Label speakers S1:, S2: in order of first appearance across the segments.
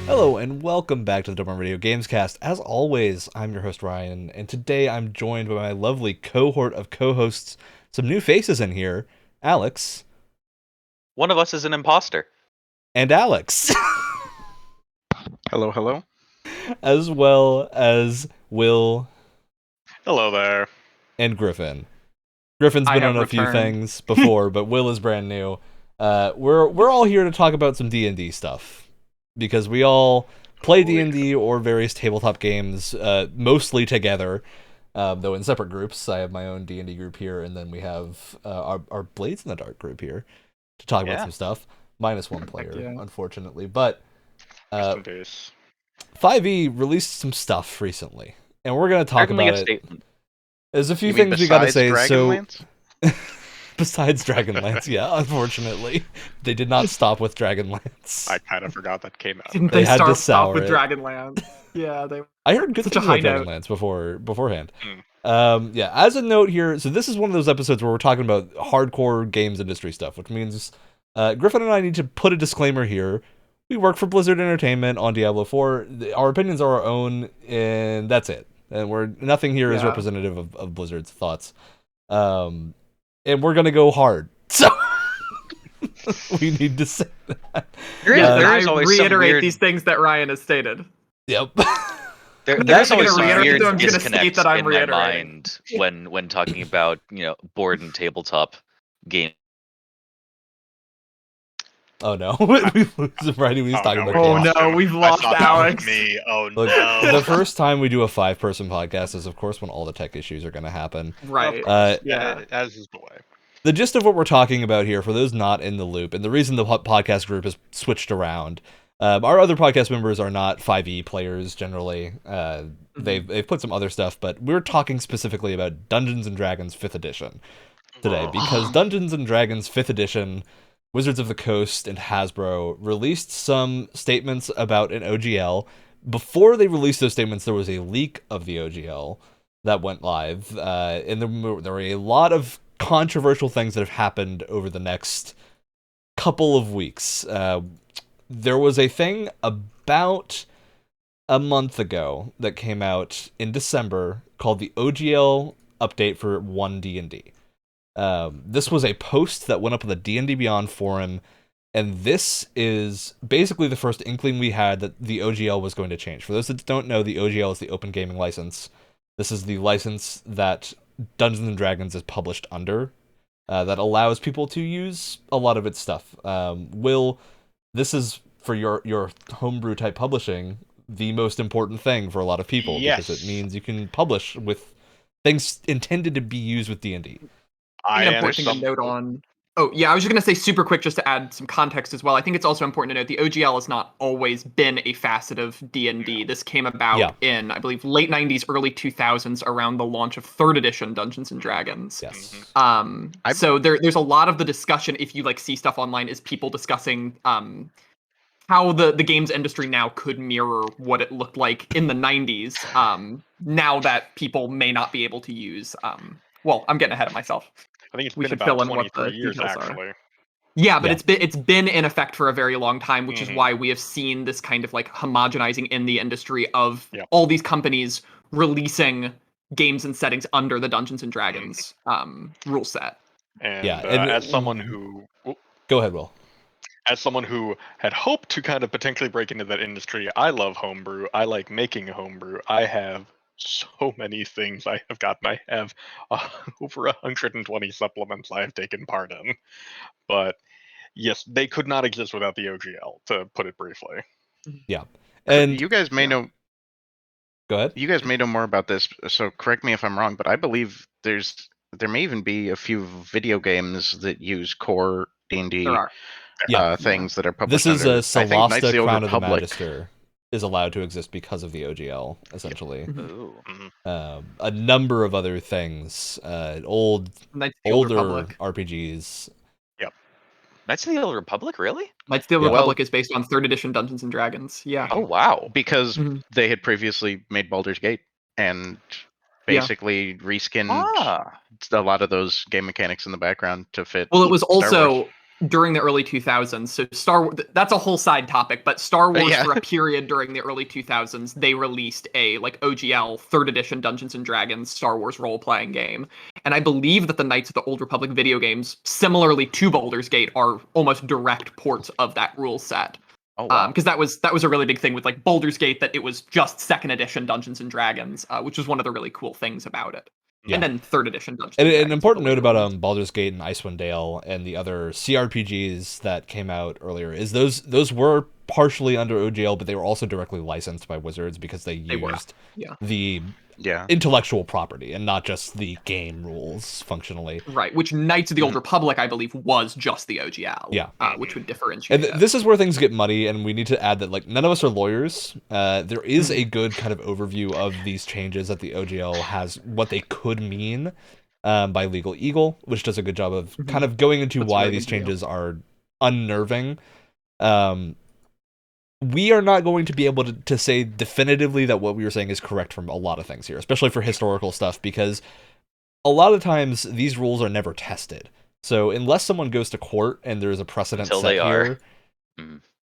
S1: Hello and welcome back to the Radio Gamescast. As always, I'm your host Ryan, and today I'm joined by my lovely cohort of co-hosts. Some new faces in here, Alex.
S2: One of us is an imposter.
S1: And Alex.
S3: Hello, hello.
S1: As well as Will.
S4: Hello there.
S1: And Griffin. Griffin's been on a few things before, but Will is brand new. We're all here to talk about some D&D stuff. Because we all play D&D or various tabletop games, mostly together, though in separate groups. I have my own D&D group here, and then we have our Blades in the Dark group here to talk about some stuff. Minus one player, unfortunately. But 5e released some stuff recently, and we're going to talk about it.
S2: Statement.
S1: There's a few things we got to say.
S3: Dragonlance?
S1: Besides Dragonlance, yeah, unfortunately. They did not stop with Dragonlance.
S4: I kind of forgot that came out.
S5: Didn't they start with Dragonlance? Yeah,
S1: I heard good things about Dragonlance beforehand. Yeah, as a note here, so this is one of those episodes where we're talking about hardcore games industry stuff, which means Griffin and I need to put a disclaimer here. We work for Blizzard Entertainment on Diablo IV. Our opinions are our own, and that's it. And nothing here is representative of Blizzard's thoughts. And we're gonna go hard, so we need to say that.
S5: I reiterate these things that Ryan has stated.
S1: Yep.
S2: There's always some weird disconnect in my mind when talking about board and tabletop game.
S1: Oh no, we lose Friday when he's talking about.
S5: Oh no, we've lost Alex.
S4: Me. Oh
S1: Look,
S4: no.
S1: The first time we do a 5-person podcast is, of course, when all the tech issues are going to happen.
S5: Right.
S4: As is the way.
S1: The gist of what we're talking about here, for those not in the loop, and the reason the podcast group has switched around, our other podcast members are not 5e players generally. They've put some other stuff, but we're talking specifically about Dungeons & Dragons 5th edition today, because Dungeons & Dragons 5th edition, Wizards of the Coast and Hasbro released some statements about an OGL. Before they released those statements, there was a leak of the OGL that went live, and there were a lot of controversial things that have happened over the next couple of weeks. There was a thing about a month ago that came out in December called the OGL update for 1D&D. This was a post that went up on the D&D Beyond forum, and this is basically the first inkling we had that the OGL was going to change. For those that don't know, the OGL is the Open Gaming License. This is the license that Dungeons & Dragons is published under, that allows people to use a lot of its stuff. Will, this is, for your homebrew type publishing, the most important thing for a lot of people, because it means you can publish with things intended to be used with D&D.
S5: An important thing to note on. Oh, yeah, I was just going to say super quick, just to add some context as well. I think it's also important to note the OGL has not always been a facet of D&D. This came about in, I believe, late 90s, early 2000s, around the launch of 3rd edition Dungeons & Dragons.
S1: Yes.
S5: So there's a lot of the discussion, if you see stuff online, is people discussing how the games industry now could mirror what it looked like in the 90s, now that people may not be able to use... well, I'm getting ahead of myself.
S4: I think it's been about 23 years, actually.
S5: Yeah, but it's been in effect for a very long time, which is why we have seen this kind of homogenizing in the industry of all these companies releasing games and settings under the Dungeons & Dragons rule set.
S4: And as someone who...
S1: Go ahead, Will.
S4: As someone who had hoped to kind of potentially break into that industry, I love homebrew. I like making homebrew. I have so many things I have gotten. I have over 120 supplements I have taken part in. But yes, they could not exist without the OGL, to put it briefly.
S1: Yeah. And
S3: you guys may know...
S1: Go ahead.
S3: You guys may know more about this, so correct me if I'm wrong, but I believe there may even be a few video games that use core D&D things that are published.
S1: This is a Solasta Crown of the Magister is allowed to exist because of the OGL, essentially. A number of other things, older RPGs.
S4: Yep.
S2: Knights of the Old Republic, really?
S5: Knights of the Old Republic is based on 3rd edition Dungeons & Dragons. Yeah.
S2: Oh, wow.
S3: Because they had previously made Baldur's Gate and basically reskinned a lot of those game mechanics in the background to fit.
S5: Well, it was also during the early 2000s. So that's a whole side topic, but Star Wars for a period during the early 2000s, they released a like OGL 3rd edition Dungeons and Dragons Star Wars role-playing game. And I believe that the Knights of the Old Republic video games, similarly to Baldur's Gate, are almost direct ports of that rule set.
S3: Oh, wow.
S5: Because that was a really big thing with like Baldur's Gate, that it was just 2nd edition Dungeons and Dragons, which was one of the really cool things about it. Yeah. And then 3rd edition Dungeons and Dragons.
S1: An important note about Baldur's Gate and Icewind Dale and the other CRPGs that came out earlier is those were partially under OGL, but they were also directly licensed by Wizards because they used the intellectual property and not just the game rules functionally.
S5: Right, which Knights of the Old Republic, I believe, was just the OGL.
S1: Yeah.
S5: Which would differentiate.
S1: And this is where things get muddy, and we need to add that like none of us are lawyers. There is a good kind of overview of these changes that the OGL has, what they could mean by Legal Eagle, which does a good job of kind of going into why these changes are unnerving. We are not going to be able to say definitively that what we were saying is correct from a lot of things here, especially for historical stuff, because a lot of times these rules are never tested. So unless someone goes to court and there's a precedent set here,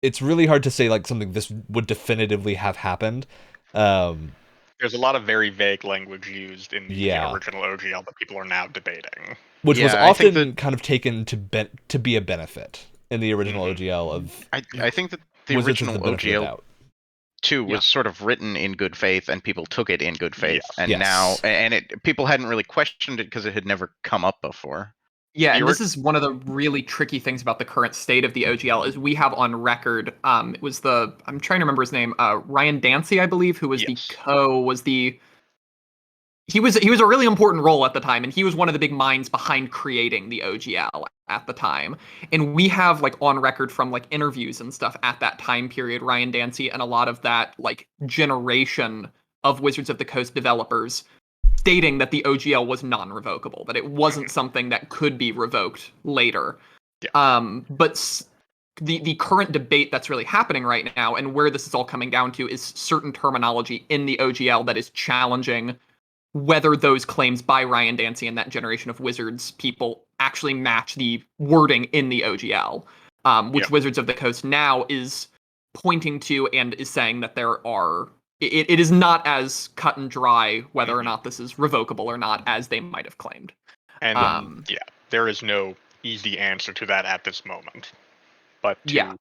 S1: it's really hard to say like something this would definitively have happened.
S4: There's a lot of very vague language used in the original OGL that people are now debating.
S1: Which was often kind of taken to be a benefit in the original OGL of...
S3: I think that the original OGL too was sort of written in good faith, and people took it in good faith, and now people hadn't really questioned it because it had never come up before.
S5: Yeah, and this is one of the really tricky things about the current state of the OGL is we have on record. It was I'm trying to remember his name, Ryan Dancy, I believe, who was He was a really important role at the time, and he was one of the big minds behind creating the OGL at the time. And we have like on record from like interviews and stuff at that time period, Ryan Dancy and a lot of that like generation of Wizards of the Coast developers stating that the OGL was non-revocable, that it wasn't something that could be revoked later. But the current debate that's really happening right now, and where this is all coming down to, is certain terminology in the OGL that is challenging whether those claims by Ryan Dancy and that generation of Wizards people actually match the wording in the OGL, which Wizards of the Coast now is pointing to and is saying that there are... It is not as cut and dry whether or not this is revocable or not as they might have claimed.
S4: And there is no easy answer to that at this moment. But to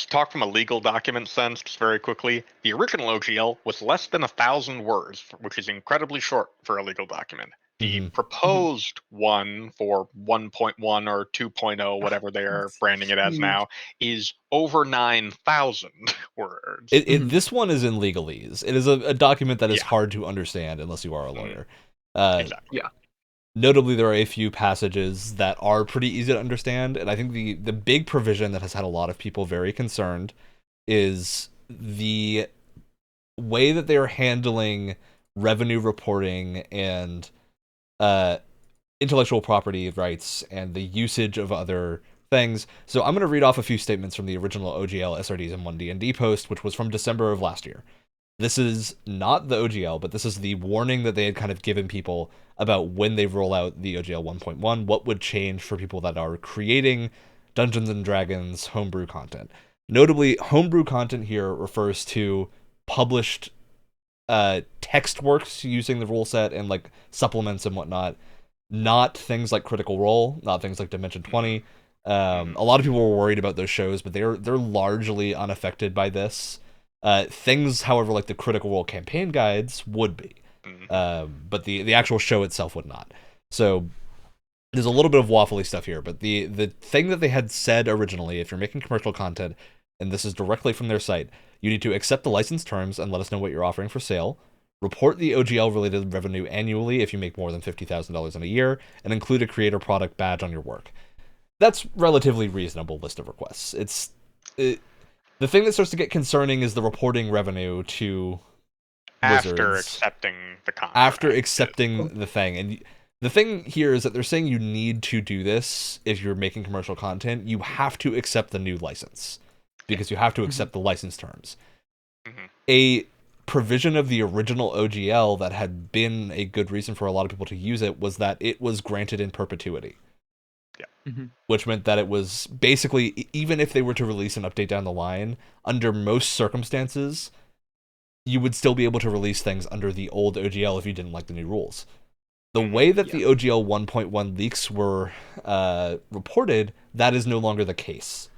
S4: talk from a legal document sense, just very quickly, the original OGL was less than 1,000 words, which is incredibly short for a legal document. The proposed one for 1.1 or 2.0, whatever they are branding it as now, is over 9,000 words.
S1: This one is in legalese. It is a document that is hard to understand unless you are a lawyer.
S4: Exactly.
S1: Notably, there are a few passages that are pretty easy to understand, and I think the big provision that has had a lot of people very concerned is the way that they are handling revenue reporting and intellectual property rights and the usage of other things. So I'm going to read off a few statements from the original OGL SRDs in 1D&D post, which was from December of last year. This is not the OGL, but this is the warning that they had kind of given people about when they roll out the OGL 1.1, what would change for people that are creating Dungeons & Dragons homebrew content. Notably, homebrew content here refers to published text works using the rule set and like supplements and whatnot, not things like Critical Role, not things like Dimension 20. A lot of people were worried about those shows, but they're largely unaffected by this. Things, however, like the Critical Role campaign guides would be, but the actual show itself would not. So there's a little bit of waffly stuff here, but the thing that they had said originally, if you're making commercial content, and this is directly from their site, you need to accept the license terms and let us know what you're offering for sale. Report the OGL-related revenue annually if you make more than $50,000 in a year, and include a creator product badge on your work. That's relatively reasonable list of requests. The thing that starts to get concerning is the reporting revenue to Wizards.
S4: After accepting the contract.
S1: After accepting the thing. And the thing here is that they're saying you need to do this if you're making commercial content. You have to accept the new license, because you have to accept the license terms. A provision of the original OGL that had been a good reason for a lot of people to use it was that it was granted in perpetuity. which meant that it was basically, even if they were to release an update down the line, under most circumstances, you would still be able to release things under the old OGL if you didn't like the new rules. The way that the OGL 1.1 leaks were reported, that is no longer the case.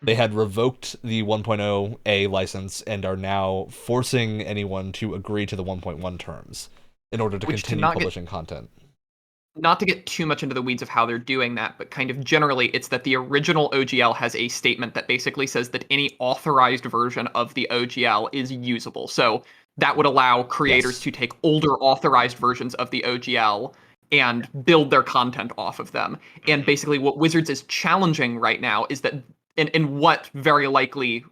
S1: They had revoked the 1.0A license and are now forcing anyone to agree to the 1.1 terms in order to continue publishing content.
S5: Not to get too much into the weeds of how they're doing that, but kind of generally, it's that the original OGL has a statement that basically says that any authorized version of the OGL is usable. So that would allow creators to take older authorized versions of the OGL and build their content off of them. And basically what Wizards is challenging right now is that, and what very likely,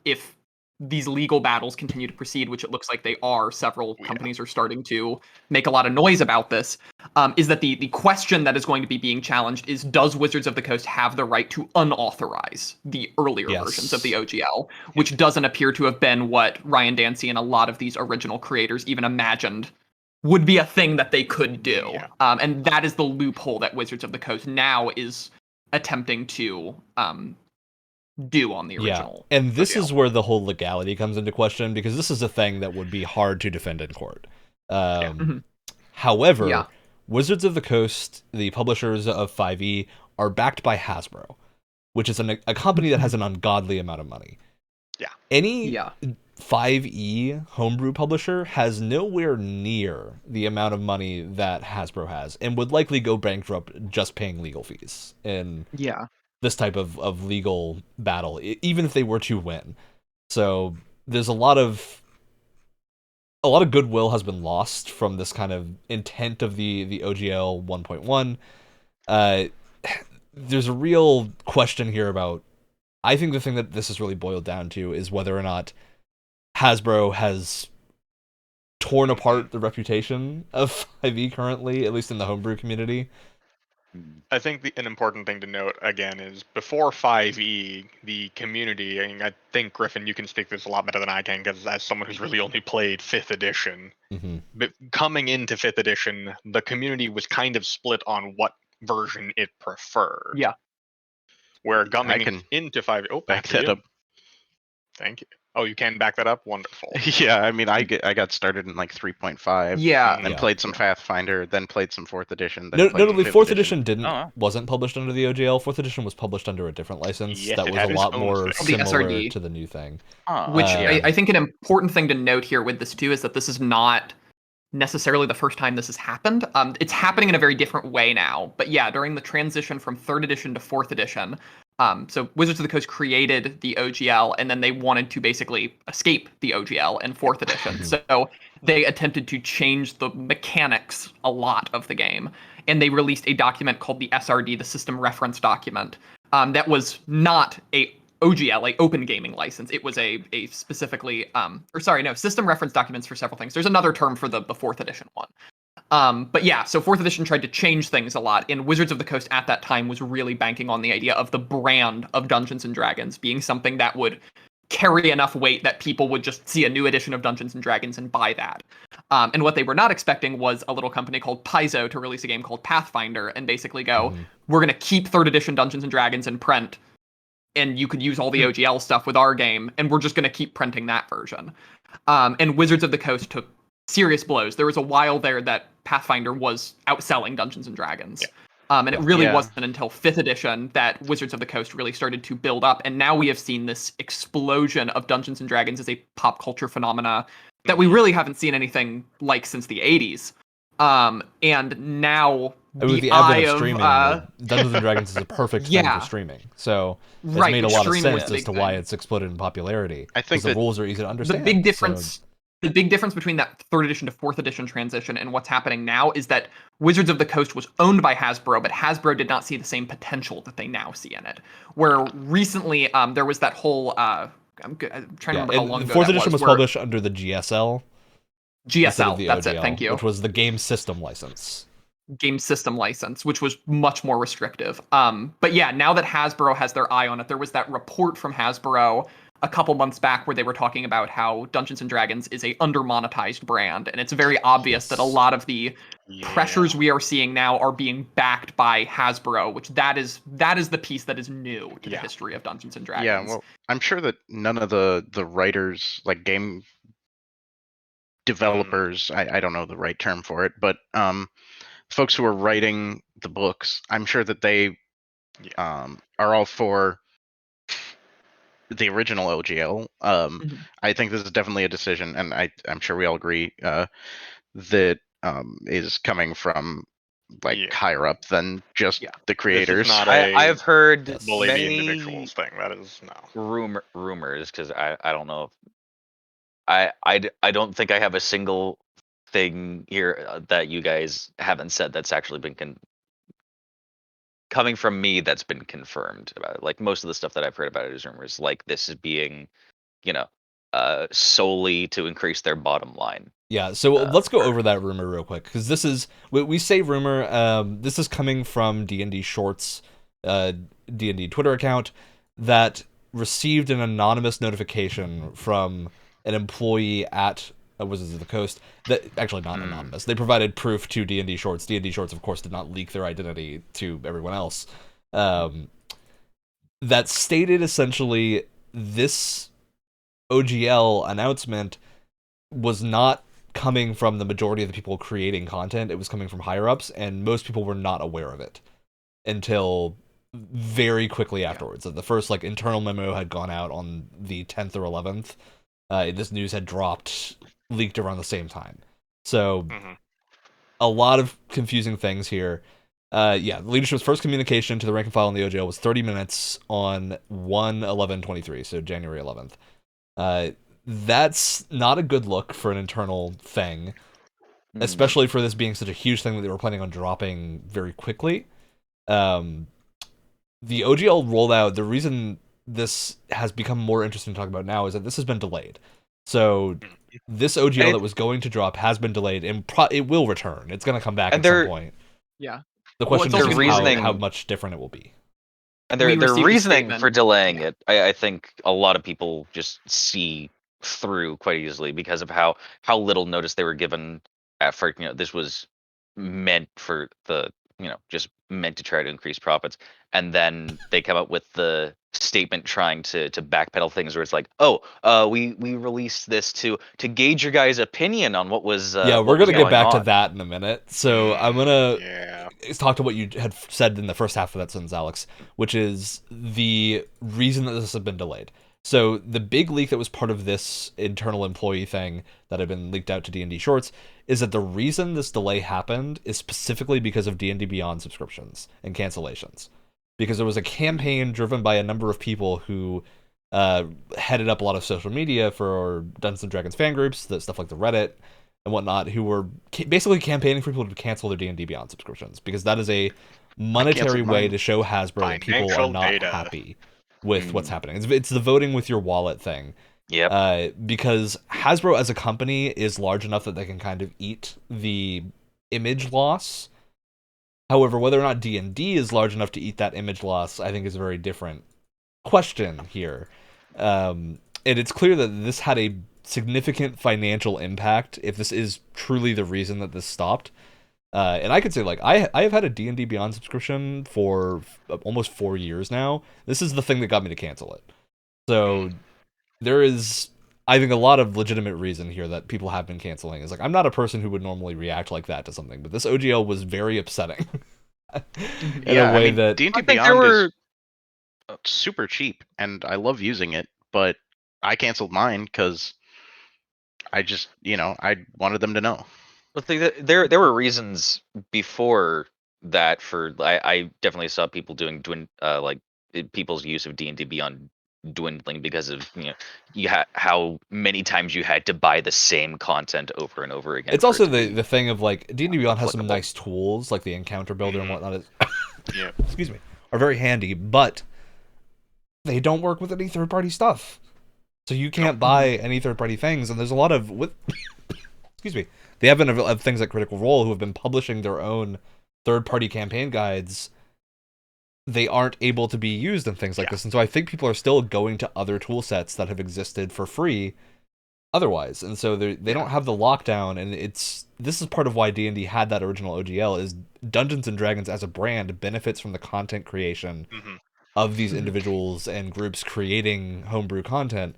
S5: if these legal battles continue to proceed, which it looks like they are, several companies are starting to make a lot of noise about this, is that the question that is going to be being challenged is, does Wizards of the Coast have the right to unauthorize the earlier versions of the OGL, which doesn't appear to have been what Ryan Dancy and a lot of these original creators even imagined would be a thing that they could do. And that is the loophole that Wizards of the Coast now is attempting to do on the original.
S1: And this is where the whole legality comes into question, because this is a thing that would be hard to defend in court. However, Wizards of the Coast, the publishers of 5e, are backed by Hasbro, which is a company that has an ungodly amount of money. Any 5e homebrew publisher has nowhere near the amount of money that Hasbro has, and would likely go bankrupt just paying legal fees in this type of legal battle, even if they were to win. So there's a lot of goodwill has been lost from this kind of intent of the OGL 1.1. There's a real question here about, I think the thing that this is really boiled down to is whether or not Hasbro has torn apart the reputation of 5e currently, at least in the homebrew community.
S4: I think an important thing to note, again, is before 5e, the community, I think, Griffin, you can speak this a lot better than I can, because as someone who's really only played 5th edition, but coming into 5th edition, the community was kind of split on what version it preferred. Where coming into 5e...
S3: back that up.
S4: Thank you. Oh, you can back that up? Wonderful.
S3: I mean, I got started in like 3.5. Then played some Pathfinder, then played some 4th edition.
S1: Notably, 4th edition wasn't published under the OGL. 4th edition was published under a different license that was a lot more similar to the new thing.
S5: Which I think an important thing to note here with this too is that this is not necessarily the first time this has happened. It's happening in a very different way now. But during the transition from 3rd edition to 4th edition, so Wizards of the Coast created the OGL, and then they wanted to basically escape the OGL in 4th edition. So they attempted to change the mechanics a lot of the game, and they released a document called the SRD, the System Reference Document, that was not a OGL, a open gaming license. It was a specifically, System Reference Documents for several things. There's another term for the 4th edition one. But so 4th edition tried to change things a lot, and Wizards of the Coast at that time was really banking on the idea of the brand of Dungeons & Dragons being something that would carry enough weight that people would just see a new edition of Dungeons & Dragons and buy that. And what they were not expecting was a little company called Paizo to release a game called Pathfinder and basically go, we're going to keep 3rd edition Dungeons & Dragons in print, and you could use all the OGL stuff with our game, and we're just going to keep printing that version. And Wizards of the Coast took serious blows. There was a while there that Pathfinder was outselling Dungeons & Dragons. And it really wasn't until 5th edition that Wizards of the Coast really started to build up. And now we have seen this explosion of Dungeons & Dragons as a pop culture phenomena that we really haven't seen anything like since the 80s. And now
S1: with the advent of streaming, Dungeons & Dragons is a perfect thing for streaming. So it's made a lot of sense as to why it's exploded in popularity.
S3: I think
S1: the rules are easy to understand.
S5: The big difference... The big difference between that 3rd edition to 4th edition transition and what's happening now is that Wizards of the Coast was owned by Hasbro, but Hasbro did not see the same potential that they now see in it. Where recently there was that whole... I'm trying to remember how long ago
S1: 4th edition was published under the GSL.
S5: GSL, that's it, thank you.
S1: Which was the game system license.
S5: Game system license, which was much more restrictive. But now that Hasbro has their eye on it, there was that report from Hasbro a couple months back where they were talking about how Dungeons and Dragons is a under-monetized brand, and it's very obvious that a lot of the pressures we are seeing now are being backed by Hasbro, which that is the piece that is new to the history of Dungeons and Dragons.
S3: Yeah, well, I'm sure that none of the writers, like game developers, I don't know the right term for it, but folks who are writing the books, I'm sure that they are all for the original OGL. I think this is definitely a decision, and I'm sure we all agree that is coming from higher up than just the creators.
S2: I've heard
S4: bully
S2: many
S4: the individuals thing. That is
S2: rumors, because I don't know. I don't think I have a single thing here that you guys haven't said that's actually been coming from me that's been confirmed about it. Like most of the stuff that I've heard about it is rumors, like this is being, solely to increase their bottom line.
S1: Yeah, so let's go over that rumor real quick, because this is, we say rumor, this is coming from D&D Shorts, D&D Twitter account, that received an anonymous notification from an employee at Wizards of the Coast, that actually not anonymous. They provided proof to D&D Shorts. D&D Shorts, of course, did not leak their identity to everyone else. That stated essentially this OGL announcement was not coming from the majority of the people creating content. It was coming from higher ups, and most people were not aware of it until very quickly afterwards. The first internal memo had gone out on the 10th or 11th. This news had leaked around the same time. So a lot of confusing things here. The leadership's first communication to the rank and file in the OGL was 30 minutes on 1/11/23, so January 11th. That's not a good look for an internal thing, especially for this being such a huge thing that they were planning on dropping very quickly. The OGL rollout, the reason this has become more interesting to talk about now is that this has been delayed. So this OGL that was going to drop has been delayed, and it will return. It's going to come back at some point.
S5: Yeah.
S1: The question is how much different it will be.
S2: And their reasoning for delaying it, I think a lot of people just see through quite easily because of how little notice they were given at first. This was meant for just meant to try to increase profits, and then they come up with the statement trying to backpedal things where it's like, we released this to gauge your guys' opinion on what was
S1: we're gonna get back to that in a minute. So I'm gonna talk to what you had said in the first half of that sentence, Alex, which is the reason that this has been delayed. So the big leak that was part of this internal employee thing that had been leaked out to D&D Shorts is that the reason this delay happened is specifically because of D&D Beyond subscriptions and cancellations. Because there was a campaign driven by a number of people who headed up a lot of social media for Dungeons & Dragons fan groups, stuff like the Reddit and whatnot, who were basically campaigning for people to cancel their D&D Beyond subscriptions, because that is a monetary way to show Hasbro that people are not happy with what's happening. It's the voting with your wallet thing.
S2: Yep.
S1: Because Hasbro as a company is large enough that they can kind of eat the image loss. However, whether or not D&D is large enough to eat that image loss, I think is a very different question here. And it's clear that this had a significant financial impact if this is truly the reason that this stopped. And I could say, I have had a D&D Beyond subscription for almost 4 years now. This is the thing that got me to cancel it. So there is, I think, a lot of legitimate reason here that people have been canceling. It's I'm not a person who would normally react like that to something, but this OGL was very upsetting. in a way that
S3: D&D Beyond is super cheap, and I love using it, but I canceled mine because I just, I wanted them to know.
S2: Well, there were reasons before that I definitely saw people doing people's use of D&D Beyond dwindling because of how many times you had to buy the same content over and over again.
S1: It's also the thing of D&D Beyond has some nice tools, like the encounter builder and whatnot. Excuse me, are very handy, but they don't work with any third-party stuff, so you can't buy any third-party things. And there's a lot of excuse me. The advent of things like Critical Role, who have been publishing their own third-party campaign guides, they aren't able to be used in things like this. And so I think people are still going to other tool sets that have existed for free otherwise. And so they don't have the lockdown, and this is part of why D&D had that original OGL, is Dungeons & Dragons as a brand benefits from the content creation of these individuals and groups creating homebrew content.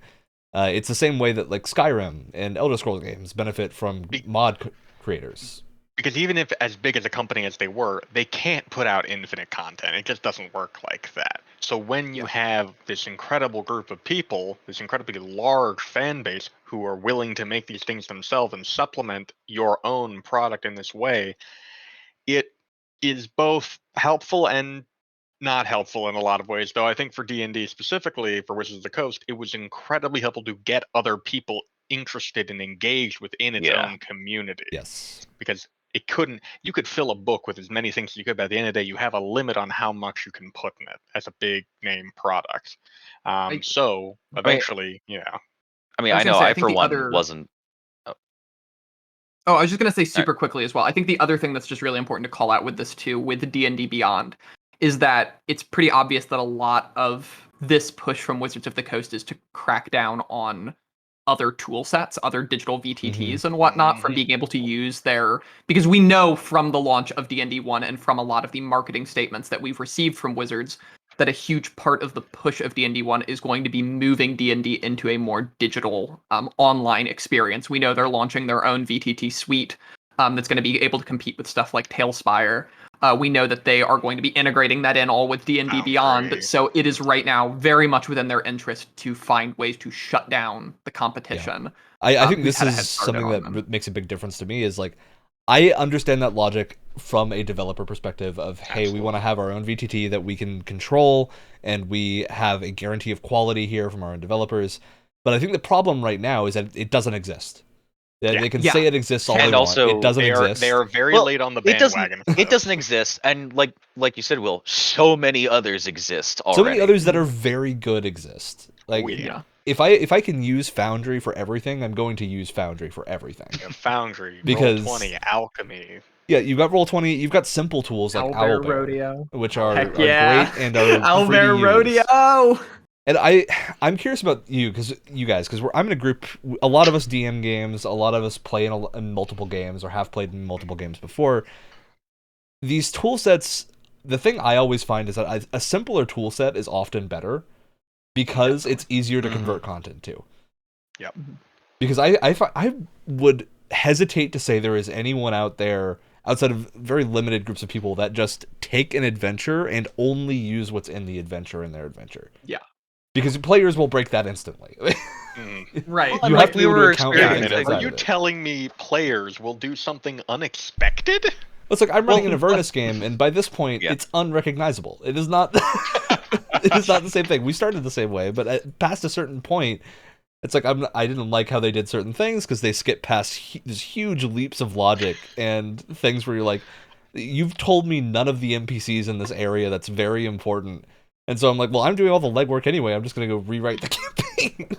S1: It's the same way that like Skyrim and Elder Scrolls games benefit from mod creators.
S4: Because even if as big as a company as they were, they can't put out infinite content. It just doesn't work like that. So when you have this incredible group of people, this incredibly large fan base who are willing to make these things themselves and supplement your own product in this way, it is both helpful and not helpful in a lot of ways. Though I think for D&D specifically, for Wizards of the Coast, it was incredibly helpful to get other people interested and engaged within its own community.
S1: Yes.
S4: Because you could fill a book with as many things as you could, but at the end of the day, you have a limit on how much you can put in it as a big name product. So eventually,
S2: I know I for one wasn't.
S5: Oh, I was just going to say super quickly as well. I think the other thing that's just really important to call out with this too, with D&D Beyond, is that it's pretty obvious that a lot of this push from Wizards of the Coast is to crack down on other tool sets, other digital VTTs and whatnot, from being able to use because we know from the launch of D&D 1 and from a lot of the marketing statements that we've received from Wizards that a huge part of the push of D&D 1 is going to be moving D&D into a more digital online experience. We know they're launching their own VTT suite that's going to be able to compete with stuff like Tailspire. We know that they are going to be integrating that in all with D&D Beyond. Great. So it is right now very much within their interest to find ways to shut down the competition.
S1: I think this is something that makes a big difference to me, is like, I understand that logic from a developer perspective of, hey, we want to have our own VTT that we can control, and we have a guarantee of quality here from our own developers. But I think the problem right now is that it doesn't exist. They can say it exists all they want. It doesn't exist.
S4: They are very late on the bandwagon.
S2: It doesn't exist, and like you said, Will, so many others exist already.
S1: So many others that are very good exist. Like, if I can use Foundry for everything, I'm going to use Foundry for everything.
S4: Foundry,
S1: because
S4: Roll20, Alchemy.
S1: Yeah, you've got Roll20. You've got simple tools like Owlbear,
S5: Rodeo,
S1: which are great and are
S5: Owlbear Rodeo.
S1: And I'm curious about you guys, because I'm in a group. A lot of us DM games. A lot of us play in multiple games or have played in multiple games before. These tool sets. The thing I always find is that a simpler tool set is often better because it's easier to convert content to.
S4: Yep.
S1: Because I would hesitate to say there is anyone out there outside of very limited groups of people that just take an adventure and only use what's in the adventure in their adventure.
S5: Yeah.
S1: Because players will break that instantly.
S5: Right.
S1: You have to be able to account for things.
S4: Are you telling me players will do something unexpected?
S1: It's like I'm running an Avernus game, and by this point, it's unrecognizable. It is not. It is not the same thing. We started the same way, but past a certain point, it's like I didn't like how they did certain things because they skipped past these huge leaps of logic and things where you're like, you've told me none of the NPCs in this area that's very important. And so I'm like, well, I'm doing all the legwork anyway. I'm just going to go rewrite the campaign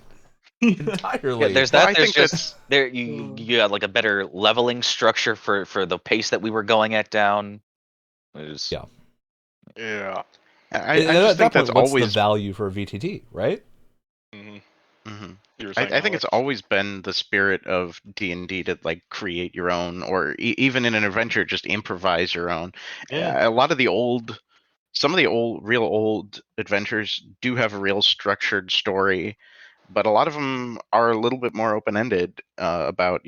S1: entirely.
S2: Yeah, there's that. There's just there you got like a better leveling structure for the pace that we were going at down.
S4: Yeah.
S3: I just think that's always
S1: the value for a VTT, right?
S3: I think it's always been the spirit of D&D to like create your own, or even in an adventure, just improvise your own. A lot of some of the real old adventures do have a real structured story, but a lot of them are a little bit more open-ended about,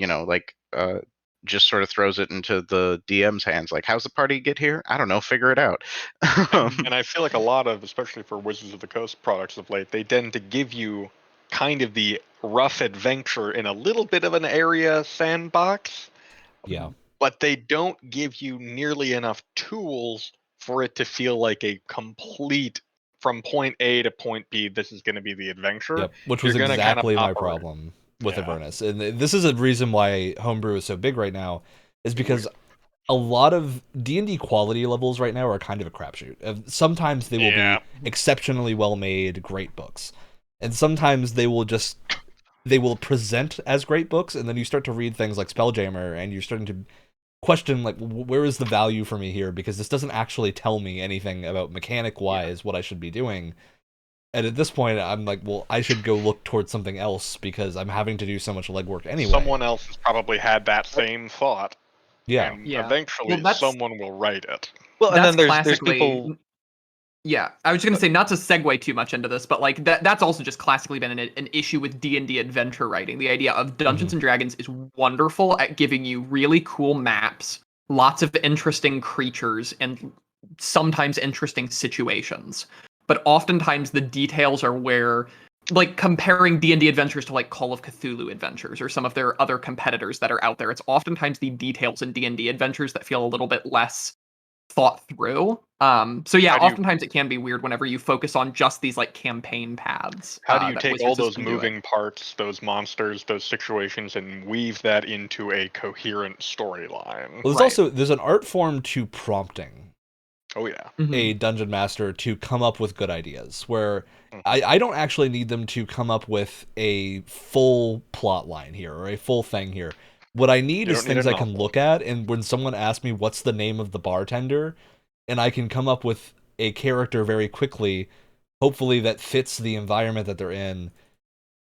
S3: just sort of throws it into the DM's hands. Like, how's the party get here? I don't know. Figure it out.
S4: And I feel like a lot of, especially for Wizards of the Coast products of late, they tend to give you kind of the rough adventure in a little bit of an area sandbox.
S1: Yeah.
S4: But they don't give you nearly enough tools for it to feel like a complete, from point A to point B, this is going to be the adventure.
S1: Yep, which was exactly my problem with Avernus. And this is a reason why Homebrew is so big right now, is because a lot of D&D quality levels right now are kind of a crapshoot. Sometimes they will be exceptionally well-made, great books. And sometimes they will present as great books, and then you start to read things like Spelljammer, and you're starting to question like where is the value for me here, because this doesn't actually tell me anything about mechanic wise what I should be doing. And at this point, I'm like, well, I should go look towards something else because I'm having to do so much legwork anyway.
S4: Someone else has probably had that same thought.
S1: Yeah.
S4: And eventually someone will write it.
S2: Well, and then there's people.
S5: Yeah, I was just gonna say, not to segue too much into this, but like that's also just classically been an issue with D&D adventure writing. The idea of Dungeons and Dragons is wonderful at giving you really cool maps, lots of interesting creatures, and sometimes interesting situations. But oftentimes the details are where, like comparing D&D adventures to like Call of Cthulhu adventures or some of their other competitors that are out there, it's oftentimes the details in D&D adventures that feel a little bit less thought through. So yeah, oftentimes it can be weird whenever you focus on just these like campaign paths.
S4: How do you take all those moving parts, those monsters, those situations, and weave that into a coherent storyline?
S1: Well, there's an art form to prompting.
S4: Oh yeah.
S1: A dungeon master to come up with good ideas, where I don't actually need them to come up with a full plot line here or a full thing here. What I need is things I can look at, and when someone asks me what's the name of the bartender, and I can come up with a character very quickly, hopefully that fits the environment that they're in.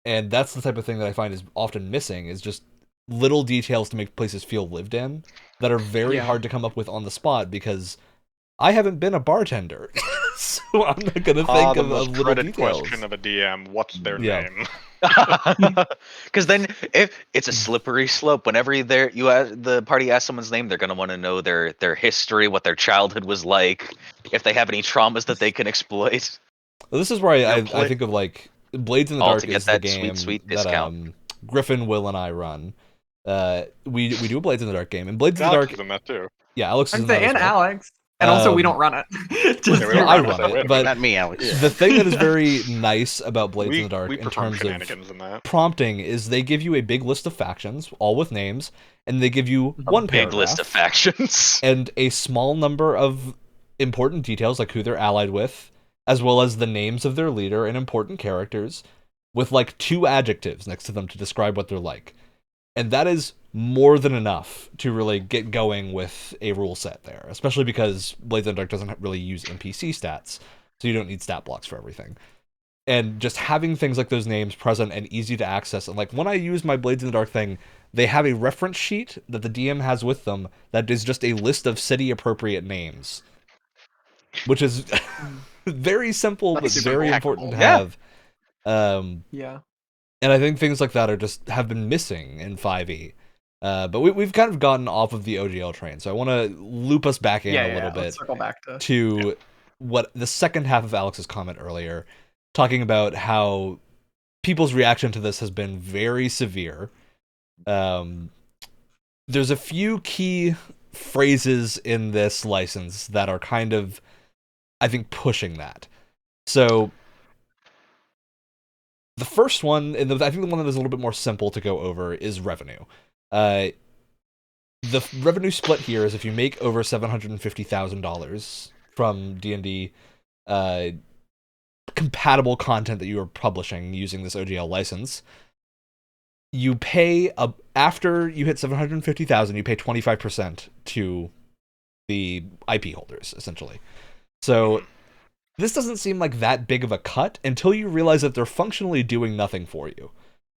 S1: And that's the type of thing that I find is often missing, is just little details to make places feel lived in that are very hard to come up with on the spot, because I haven't been a bartender, so I'm not going to think of little details.
S4: Question of a DM, what's their name?
S2: Because then, if it's a slippery slope, whenever the party asks someone's name, they're going to want to know their history, what their childhood was like, if they have any traumas that they can exploit.
S1: Well, this is where I think of like Blades in the Dark is the game
S2: sweet
S1: that Griffin, Will, and I run. We do a Blades in the Dark game, and Blades in the Dark.
S4: Alex is in that too.
S1: Yeah, Alex is in
S5: that as well. And Alex. And also, we don't run it.
S1: I run it, but
S3: not me, Alex.
S1: The thing that is very nice about Blades in the Dark in terms of
S4: in
S1: prompting is they give you a big list of factions, all with names, and they give you one
S2: big list of factions
S1: and a small number of important details, like who they're allied with, as well as the names of their leader and important characters, with like 2 adjectives next to them to describe what they're like. And that is more than enough to really get going with a rule set there, especially because Blades in the Dark doesn't really use NPC stats, so you don't need stat blocks for everything. And just having things like those names present and easy to access, and like when I use my Blades in the Dark thing, they have a reference sheet that the DM has with them that is just a list of city-appropriate names, which is very simple but very important to have. And I think things like that have been missing in 5e. But we've kind of gotten off of the OGL train, so I want to loop us back in a little bit.
S5: Let's circle back
S1: to what the second half of Alex's comment earlier, talking about how people's reaction to this has been very severe. There's a few key phrases in this license that are kind of, I think, pushing that. So the first one, and I think the one that is a little bit more simple to go over, is revenue. The revenue split here is if you make over $750,000 from D&D compatible content that you are publishing using this OGL license, you pay after you hit $750,000, you pay 25% to the IP holders, essentially. So this doesn't seem like that big of a cut until you realize that they're functionally doing nothing for you.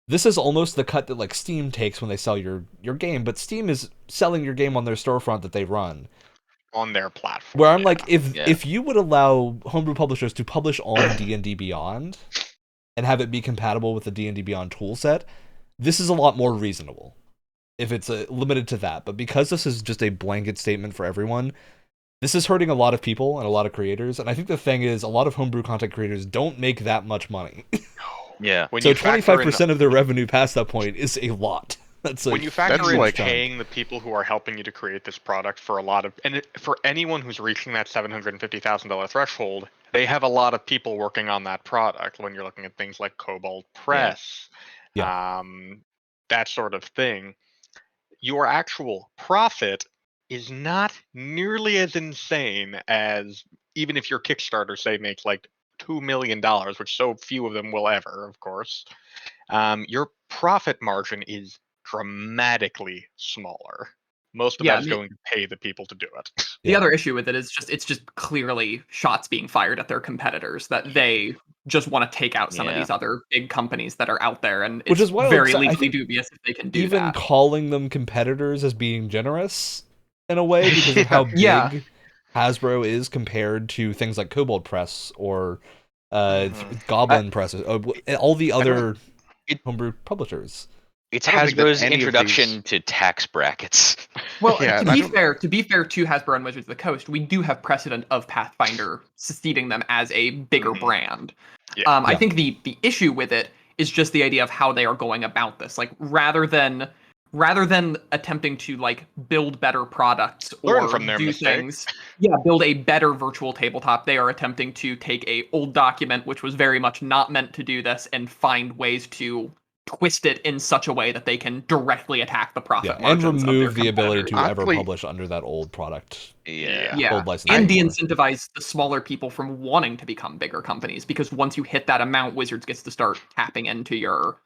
S1: This is almost the cut that like Steam takes when they sell your game, but Steam is selling your game on their storefront that they run.
S4: On their platform.
S1: Where I'm like, if you would allow homebrew publishers to publish on D&D Beyond and have it be compatible with the D&D Beyond toolset, this is a lot more reasonable if it's limited to that. But because this is just a blanket statement for everyone, this is hurting a lot of people and a lot of creators. And I think the thing is, a lot of homebrew content creators don't make that much money.
S2: Yeah.
S1: So 25% of their revenue past that point is a lot.
S4: When you factor in paying the people who are helping you to create this product for for anyone who's reaching that $750,000 threshold, they have a lot of people working on that product. When you're looking at things like Cobalt Press, that sort of thing, your actual profit is not nearly as insane as even if your Kickstarter, say, makes like $2 million, which so few of them will ever, of course. Your profit margin is dramatically smaller. Most of that is going to pay the people to do it.
S5: The other issue with it is it's just clearly shots being fired at their competitors that they just want to take out some of these other big companies that are out there, and
S1: which is why
S5: very legally dubious if they can do
S1: even
S5: that.
S1: Calling them competitors as being generous in a way because of how big Hasbro is compared to things like Kobold Press or Goblin Press, all the other homebrew publishers.
S2: It's Hasbro's introduction to tax brackets.
S5: Well, to be fair to Hasbro and Wizards of the Coast, we do have precedent of Pathfinder succeeding them as a bigger brand. I think the issue with it is just the idea of how they are going about this. Like rather than attempting to like build better products
S4: learn
S5: or
S4: from their
S5: do
S4: mistakes.
S5: things, build a better virtual tabletop, they are attempting to take a old document which was very much not meant to do this and find ways to twist it in such a way that they can directly attack the profit margins
S1: and remove
S5: of their
S1: the ability to ever
S3: Honestly,
S1: publish under that old product.
S5: And
S1: licensing
S5: de-incentivize the smaller people from wanting to become bigger companies, because once you hit that amount, Wizards gets to start tapping into your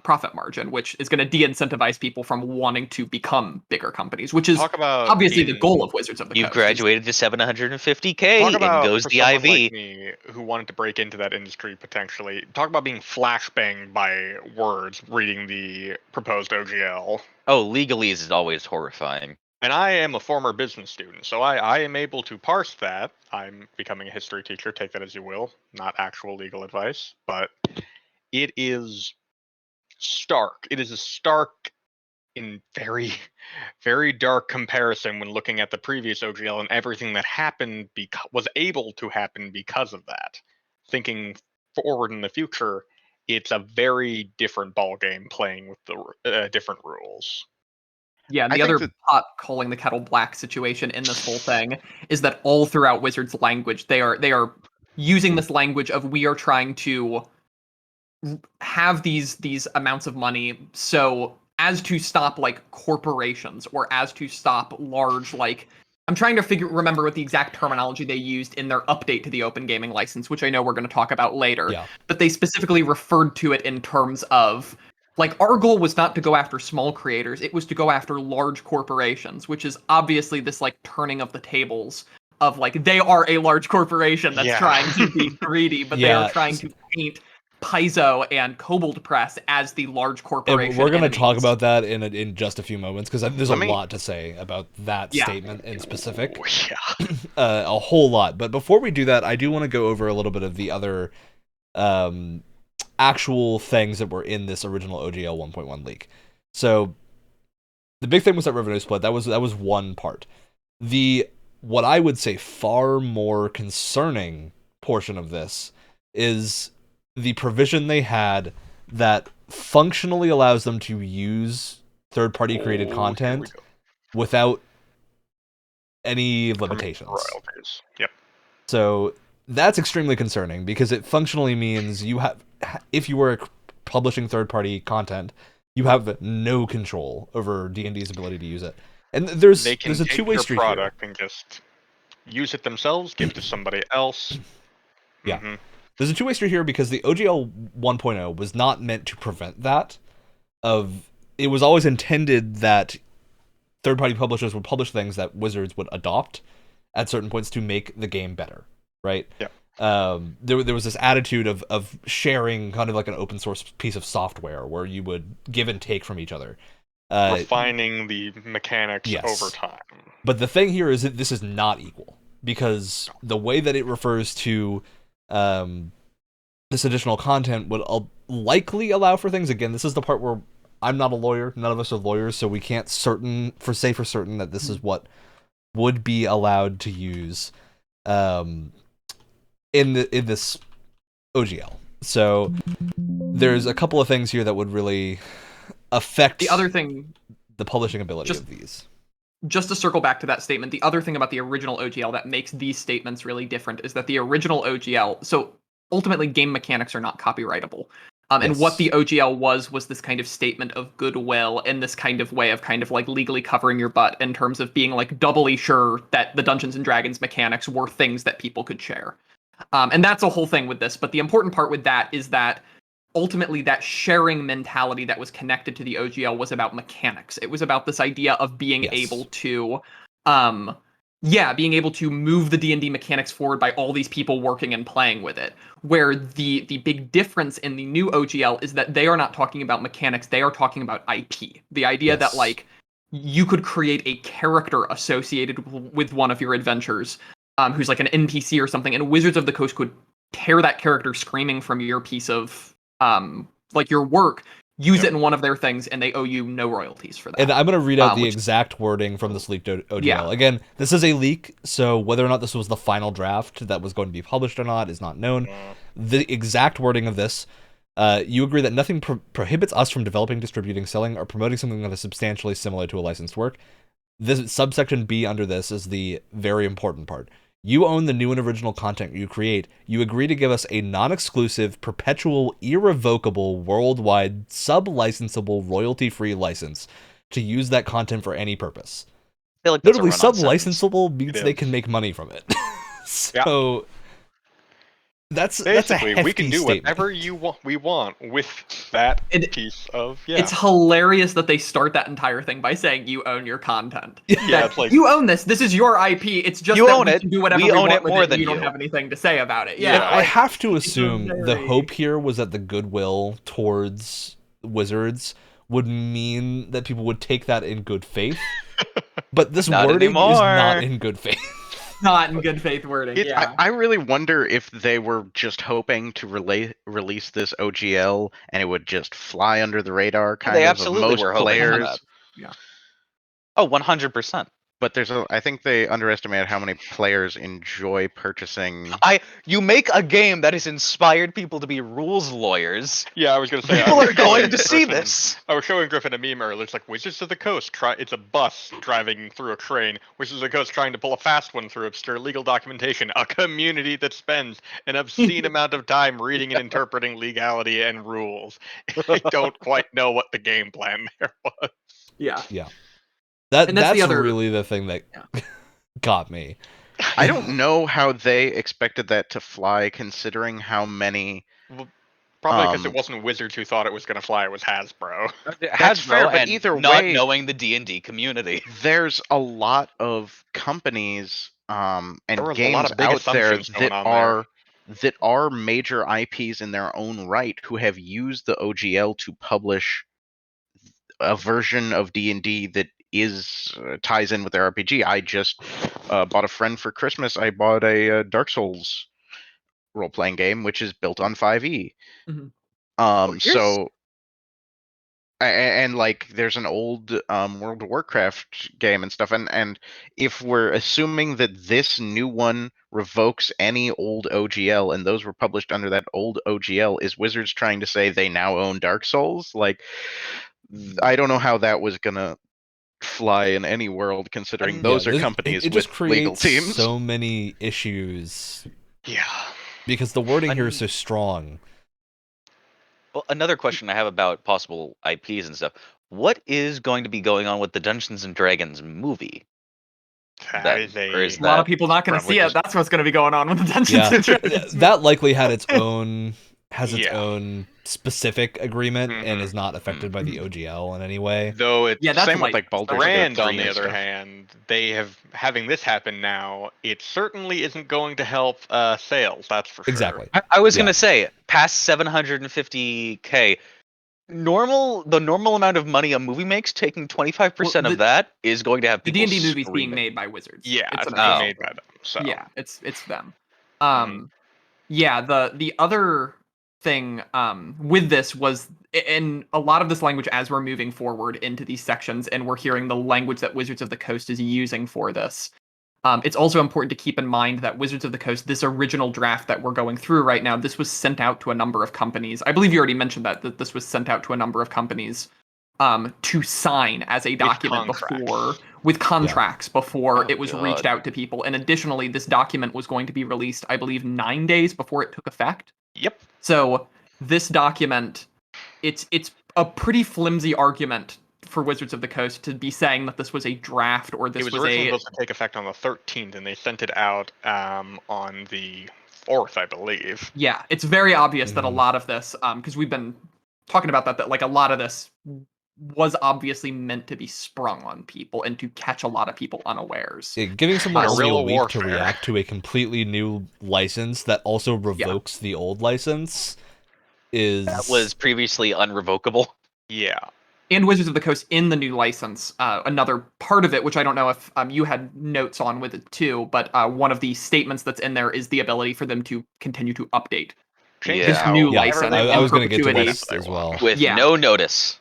S5: profit margin, which is going to de-incentivize people from wanting to become bigger companies, which is obviously the goal of Wizards of the Coast.
S2: You've graduated to 750K, and goes the IV.
S4: Like me, who wanted to break into that industry potentially. Talk about being flashbanged by words reading the proposed OGL.
S2: Oh, legalese is always horrifying.
S4: And I am a former business student, so I am able to parse that. I'm becoming a history teacher, take that as you will, not actual legal advice, but it is stark. It is a stark in very, very dark comparison when looking at the previous OGL and everything that happened was able to happen because of that. Thinking forward in the future, it's a very different ballgame playing with the different rules.
S5: Yeah, and the other pot calling the kettle black situation in this whole thing is that all throughout Wizards' language, they are using this language of we are trying to have these amounts of money so as to stop like corporations or as to stop large like I'm trying to remember what the exact terminology they used in their update to the open gaming license, which I know we're going to talk about later. But they specifically referred to it in terms of like our goal was not to go after small creators, it was to go after large corporations, which is obviously this like turning of the tables of like they are a large corporation that's trying to be greedy, but they are trying to paint Paizo and Kobold Press as the large corporation.
S1: And we're going to talk about that in just a few moments, because there's a lot to say about that statement in specific. A whole lot. But before we do that, I do want to go over a little bit of the other actual things that were in this original OGL 1.1 leak. So the big thing was that revenue split. That was one part. What I would say far more concerning portion of this is the provision they had that functionally allows them to use third-party created content without any limitations.
S4: Royalties. Yep.
S1: So that's extremely concerning, because it functionally means if you were publishing third-party content, you have no control over D&D's ability to use it. And there's a two-way street here.
S4: Product and just use it themselves, give it to somebody else.
S1: There's a two-way street here, because the OGL 1.0 was not meant to prevent that. It was always intended that third-party publishers would publish things that Wizards would adopt at certain points to make the game better, right?
S4: Yeah.
S1: There was this attitude of sharing kind of like an open source piece of software where you would give and take from each other.
S4: Refining the mechanics over time.
S1: But the thing here is that this is not equal, because the way that it refers to this additional content would likely allow for things. Again, this is the part where I'm not a lawyer, none of us are lawyers, so we can't say for certain that this is what would be allowed to use in this OGL. So there's a couple of things here that would really affect
S5: the other thing,
S1: the publishing ability of these.
S5: Just to circle back to that statement, the other thing about the original OGL that makes these statements really different is that the original OGL, so ultimately game mechanics are not copyrightable. And what the OGL was this kind of statement of goodwill and this kind of way of kind of like legally covering your butt in terms of being like doubly sure that the Dungeons and Dragons mechanics were things that people could share. And that's a whole thing with this. But the important part with that is that ultimately that sharing mentality that was connected to the OGL was about mechanics. It was about this idea of being able to being able to move the D&D mechanics forward by all these people working and playing with it. Where the big difference in the new OGL is that they are not talking about mechanics, they are talking about IP. The idea that like you could create a character associated with one of your adventures, who's like an NPC or something, and Wizards of the Coast could tear that character screaming from your piece of like your work, use it in one of their things, and they owe you no royalties for that.
S1: And I'm going to read out the exact wording from this leaked OGL. Yeah. Again, this is a leak, so whether or not this was the final draft that was going to be published or not is not known. The exact wording of this, you agree that nothing prohibits us from developing, distributing, selling, or promoting something that is substantially similar to a licensed work. This subsection B under this is the very important part. You own the new and original content you create. You agree to give us a non-exclusive, perpetual, irrevocable, worldwide, sub-licensable, royalty-free license to use that content for any purpose.
S2: I feel like
S1: notably, sub-licensable means they can make money from it. So that's
S4: basically
S1: a hefty
S4: we can do
S1: statement.
S4: whatever we want with that piece of
S5: It's hilarious that they start that entire thing by saying you own your content.
S4: Yeah, it's like
S5: you own this. This is your IP. It's just
S2: you
S5: that
S2: own
S5: we
S2: it.
S5: can do whatever
S2: we
S5: want
S2: own it
S5: with
S2: more
S5: it.
S2: than
S5: You
S2: you
S5: don't have anything to say about it.
S1: Yeah, I
S5: like,
S1: have to assume
S5: very...
S1: the hope here was that the goodwill towards Wizards would mean that people would take that in good faith. But this wording is not in good faith.
S5: Not in good faith wording.
S3: I really wonder if they were just hoping to release this OGL and it would just fly under the radar kind of most players.
S5: Yeah.
S2: Oh, 100%.
S3: But I think they underestimated how many players enjoy purchasing.
S2: You make a game that has inspired people to be rules lawyers.
S4: Yeah, I was going to say
S2: people are going to see this.
S4: I was showing Griffin a meme earlier. It's like Wizards of the Coast. It's a bus driving through a train. Wizards of the Coast trying to pull a fast one through obscure legal documentation. A community that spends an obscene amount of time reading and interpreting legality and rules. I don't quite know what the game plan there was.
S5: Yeah.
S1: That's really the thing that got me.
S3: I don't know how they expected that to fly, considering how many.
S4: Well, probably because it wasn't Wizards who thought it was going to fly. It was Hasbro.
S3: That's fair, but either
S2: not
S3: way,
S2: knowing the D&D community,
S3: there's a lot of companies and games out there that are major IPs in their own right who have used the OGL to publish a version of D&D that ties in with their RPG. I just bought a friend for Christmas. I bought a Dark Souls role-playing game, which is built on 5e. So, and like, there's an old World of Warcraft game and stuff. And if we're assuming that this new one revokes any old OGL, and those were published under that old OGL, is Wizards trying to say they now own Dark Souls? Like, I don't know how that was gonna fly in any world, considering those are companies with legal teams.
S1: So many issues.
S4: Yeah,
S1: because the wording here is so strong.
S2: Well, another question I have about possible IPs and stuff. What is going to be going on with the Dungeons and Dragons movie?
S5: A lot of people not going to see it. That's what's going to be going on with the Dungeons and Dragons.
S1: That likely had its own own specific agreement and is not affected by the OGL in any way.
S4: Though it's
S5: that's
S3: same with like Baldur's
S4: Gate 3 on the other hand, they having this happen now, it certainly isn't going to help sales, that's for sure.
S1: Exactly.
S2: I was going to say, past 750K, the normal amount of money a movie makes, taking 25% of that is going to have people
S5: the D&D movie's being made by Wizards.
S4: Yeah, it's made by them. So.
S5: Yeah, it's them. Yeah, the other thing with this was, in a lot of this language as we're moving forward into these sections and we're hearing the language that Wizards of the Coast is using for this, it's also important to keep in mind that Wizards of the Coast, this original draft that we're going through right now, this was sent out to a number of companies. I believe you already mentioned that this was sent out to a number of companies to sign as a document with contracts before it was reached out to people. And additionally, this document was going to be released, I believe, 9 days before it took effect.
S4: Yep.
S5: So this document, it's a pretty flimsy argument for Wizards of the Coast to be saying that this was a draft or this
S4: was originally supposed to take effect on the 13th, and they sent it out on the 4th, I believe.
S5: Yeah, it's very obvious that a lot of this, because we've been talking about that like a lot of this was obviously meant to be sprung on people and to catch a lot of people unawares.
S1: Giving someone only a week
S4: warfare.
S1: to react to a completely new license that also revokes the old license is...
S2: That was previously unrevocable.
S4: Yeah.
S5: And Wizards of the Coast in the new license, another part of it, which I don't know if you had notes on with it too, but one of the statements that's in there is the ability for them to continue to update this new license.
S1: I was going to get to this as well.
S2: With no notice.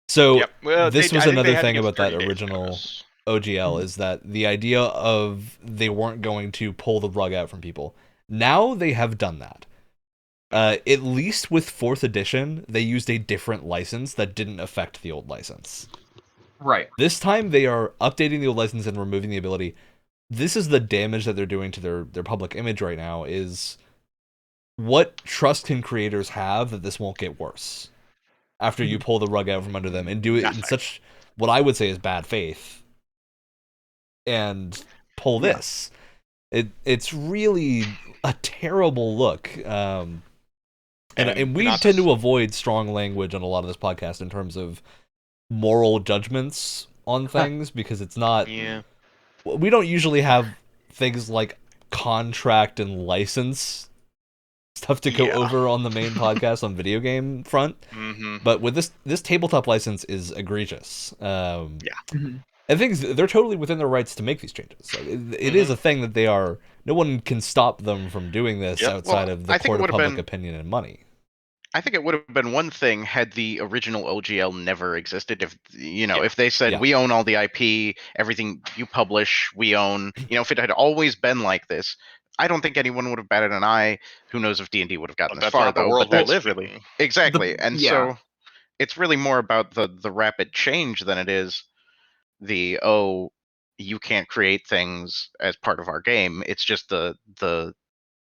S1: So this was another thing about that original OGL is that the idea of they weren't going to pull the rug out from people. Now they have done that. At least with 4th edition, they used a different license that didn't affect the old license.
S5: Right.
S1: This time they are updating the old license and removing the ability. This is the damage that they're doing to their public image right now, is what trust can creators have that this won't get worse after you pull the rug out from under them and do it in such, what I would say is bad faith, and pull this. It's really a terrible look. And we tend to avoid strong language on a lot of this podcast in terms of moral judgments on things, because it's not...
S4: Yeah.
S1: We don't usually have things like contract and license stuff to go over on the main podcast on video game front. But with this tabletop license is egregious. And things, they're totally within their rights to make these changes. Like, it is a thing that they are... No one can stop them from doing this outside of the court of public opinion and money.
S3: I think it would have been one thing had the original OGL never existed. If if they said we own all the IP, everything you publish, we own. If it had always been like this, I don't think anyone would have batted an eye. Who knows if D&D would have gotten this far,
S4: not
S3: though.
S4: The world
S3: but
S4: we live in.
S3: Exactly, so it's really more about the rapid change than it is the you can't create things as part of our game. It's just the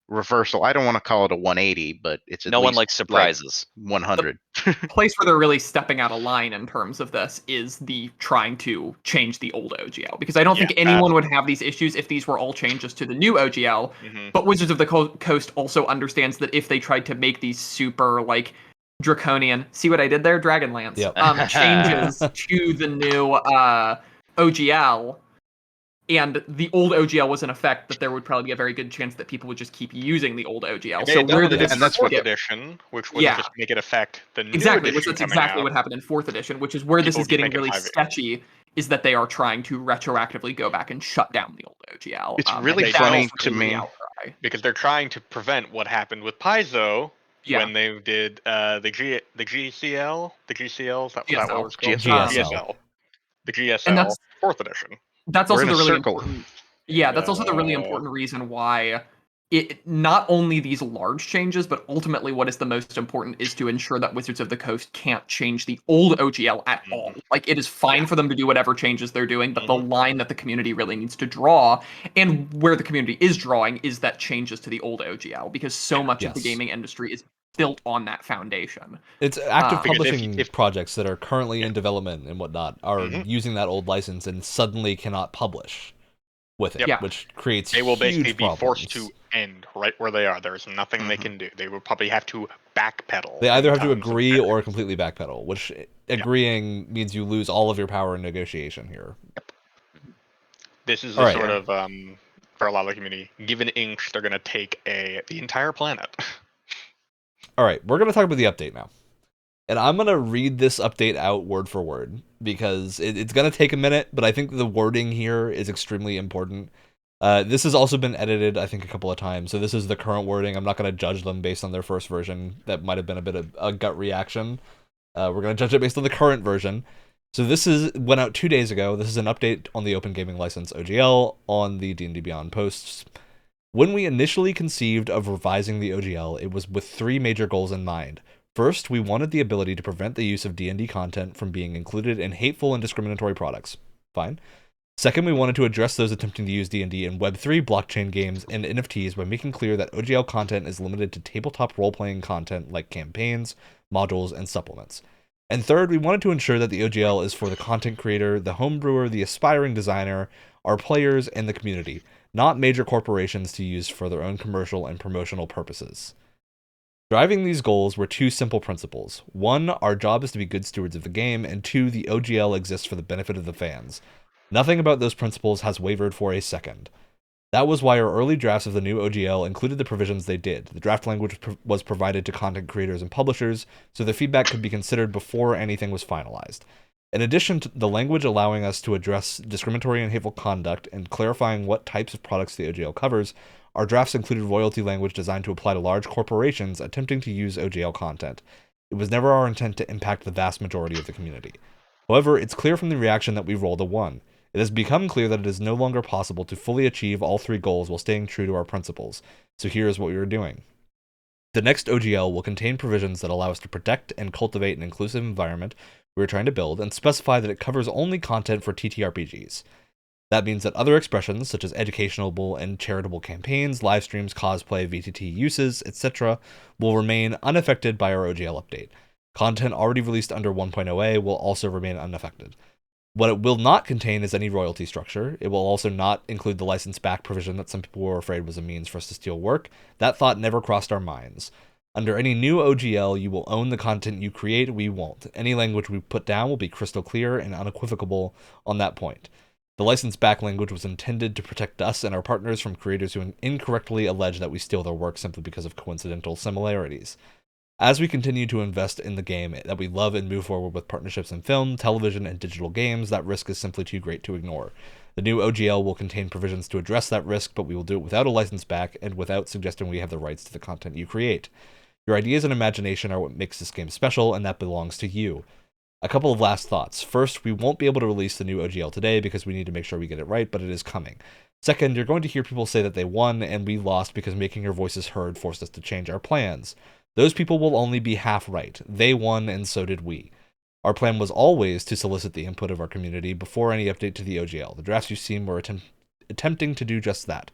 S3: reversal. I don't want to call it a 180, but it's at
S2: no
S3: least
S2: one likes surprises.
S3: Like 100.
S5: The place where they're really stepping out of line in terms of this is the trying to change the old OGL, because I don't think anyone would have these issues if these were all changes to the new OGL. But Wizards of the Coast also understands that if they tried to make these super like draconian, see what I did there, Dragonlance, changes to the new OGL, and the old OGL was in effect, that there would probably be a very good chance that people would just keep using the old OGL.
S4: So where did and that's 4th edition, which would just make it affect the new
S5: exactly,
S4: edition.
S5: Which that's exactly what happened in 4th edition, which is where this is getting really sketchy, is that they are trying to retroactively go back and shut down the old OGL.
S3: It's really funny to me,
S4: because they're trying to prevent what happened with Paizo when they did the GCL, the GCL, that was what it was called? GSL. The GSL,
S5: and that's
S4: 4th edition.
S5: That's also the really important. Yeah, that's also the really important reason why it not only these large changes, but ultimately what is the most important is to ensure that Wizards of the Coast can't change the old OGL at all. Like, it is fine for them to do whatever changes they're doing, but the line that the community really needs to draw, and where the community is drawing, is that changes to the old OGL, because so much of the gaming industry is built on that foundation.
S1: It's active publishing projects that are currently in development and whatnot are using that old license and suddenly cannot publish with it, which creates
S4: they will basically be
S1: problems.
S4: Forced to end right where they are. There's nothing they can do. They will probably have to backpedal.
S1: They either have to agree or completely backpedal, which agreeing means you lose all of your power in negotiation here.
S4: This is the sort of for a lot of the community, given inks, they're going to take the entire planet.
S1: All right, we're going to talk about the update now. And I'm going to read this update out word for word, because it's going to take a minute, but I think the wording here is extremely important. This has also been edited, I think, a couple of times, so this is the current wording. I'm not going to judge them based on their first version. That might have been a bit of a gut reaction. We're going to judge it based on the current version. So this went out 2 days ago. This is an update on the Open Gaming License OGL on the D&D Beyond posts. When we initially conceived of revising the OGL, it was with 3 major goals in mind. First, we wanted the ability to prevent the use of D&D content from being included in hateful and discriminatory products. Fine. Second, we wanted to address those attempting to use D&D in Web3, blockchain games, and NFTs by making clear that OGL content is limited to tabletop role-playing content like campaigns, modules, and supplements. And third, we wanted to ensure that the OGL is for the content creator, the homebrewer, the aspiring designer, our players, and the community, not major corporations to use for their own commercial and promotional purposes. Driving these goals were two simple principles. 1, our job is to be good stewards of the game, and 2, the OGL exists for the benefit of the fans. Nothing about those principles has wavered for a second. That was why our early drafts of the new OGL included the provisions they did. The draft language was provided to content creators and publishers, so their feedback could be considered before anything was finalized. In addition to the language allowing us to address discriminatory and hateful conduct and clarifying what types of products the OGL covers, our drafts included royalty language designed to apply to large corporations attempting to use OGL content. It was never our intent to impact the vast majority of the community. However, it's clear from the reaction that we rolled a 1. It has become clear that it is no longer possible to fully achieve all 3 goals while staying true to our principles. So here is what we are doing. The next OGL will contain provisions that allow us to protect and cultivate an inclusive environment we are trying to build, and specify that it covers only content for TTRPGs. That means that other expressions, such as educational and charitable campaigns, live streams, cosplay, VTT uses, etc., will remain unaffected by our OGL update. Content already released under 1.0a will also remain unaffected. What it will not contain is any royalty structure. It will also not include the license back provision that some people were afraid was a means for us to steal work. That thought never crossed our minds. Under any new OGL, you will own the content you create, we won't. Any language we put down will be crystal clear and unequivocal on that point. The license back language was intended to protect us and our partners from creators who incorrectly allege that we steal their work simply because of coincidental similarities. As we continue to invest in the game that we love and move forward with partnerships in film, television, and digital games, that risk is simply too great to ignore. The new OGL will contain provisions to address that risk, but we will do it without a license back and without suggesting we have the rights to the content you create. Your ideas and imagination are what makes this game special, and that belongs to you. A couple of last thoughts. First, we won't be able to release the new OGL today because we need to make sure we get it right, but it is coming. Second, you're going to hear people say that they won and we lost because making your voices heard forced us to change our plans. Those people will only be half right. They won and so did we. Our plan was always to solicit the input of our community before any update to the OGL. The drafts you've seen were attempting to do just that.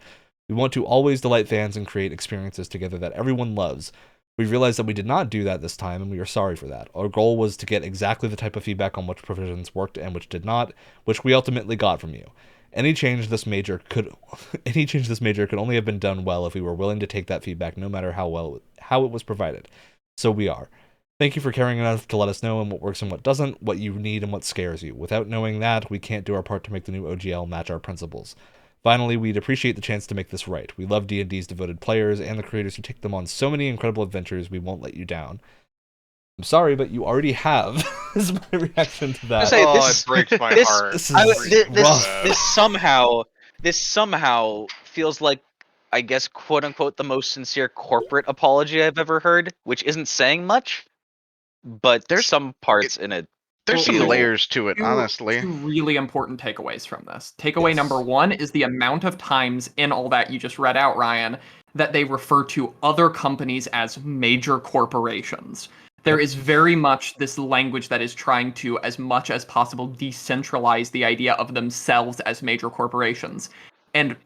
S1: We want to always delight fans and create experiences together that everyone loves. We realized that we did not do that this time, and we are sorry for that. Our goal was to get exactly the type of feedback on which provisions worked and which did not, which we ultimately got from you. Any change this major could only have been done well if we were willing to take that feedback, no matter how it was provided. So we are. Thank you for caring enough to let us know what works and what doesn't, what you need and what scares you. Without knowing that, we can't do our part to make the new OGL match our principles. Finally, we'd appreciate the chance to make this right. We love D&D's devoted players and the creators who take them on so many incredible adventures. We won't let you down. I'm sorry, but you already have. Is my reaction to that.
S4: It breaks my heart.
S2: This somehow feels like, I guess, quote unquote, the most sincere corporate apology I've ever heard, which isn't saying much, but there's some parts in it.
S3: There's some layers to it, honestly.
S5: Two really important takeaways from this. Takeaway number 1 is the amount of times in all that you just read out, Ryan, that they refer to other companies as major corporations. There is very much this language that is trying to, as much as possible, decentralize the idea of themselves as major corporations. And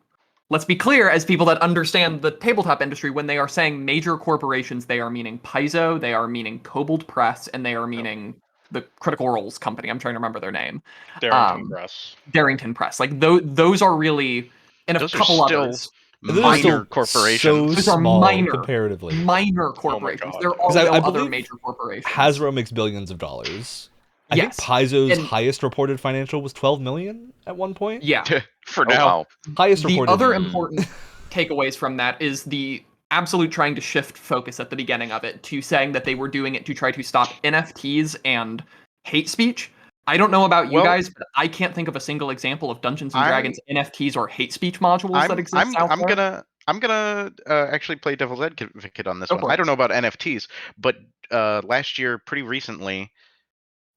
S5: let's be clear, as people that understand the tabletop industry, when they are saying major corporations, they are meaning Paizo, they are meaning Kobold Press, and they are meaning the Critical Role's company. I'm trying to remember their name.
S4: Darrington Press.
S5: Darrington Press. Like, those are really, and
S3: those
S5: a couple
S3: are still
S5: others.
S3: Minor corporations.
S1: So
S5: Those are
S1: minor comparatively.
S5: Minor corporations.
S4: Oh
S5: there are no other major corporations.
S1: Hasbro makes billions of dollars. I think Paizo's highest reported financial was $12 million at one point.
S5: Yeah.
S3: For now.
S2: Wow.
S1: Highest
S5: The
S1: reported.
S5: other important takeaways from that is the absolute trying to shift focus at the beginning of it to saying that they were doing it to try to stop NFTs and hate speech. I don't know about you guys, but I can't think of a single example of Dungeons and Dragons NFTs or hate speech modules that exist out there.
S3: I'm gonna actually play devil's advocate on this one. I don't know about NFTs, but last year, pretty recently,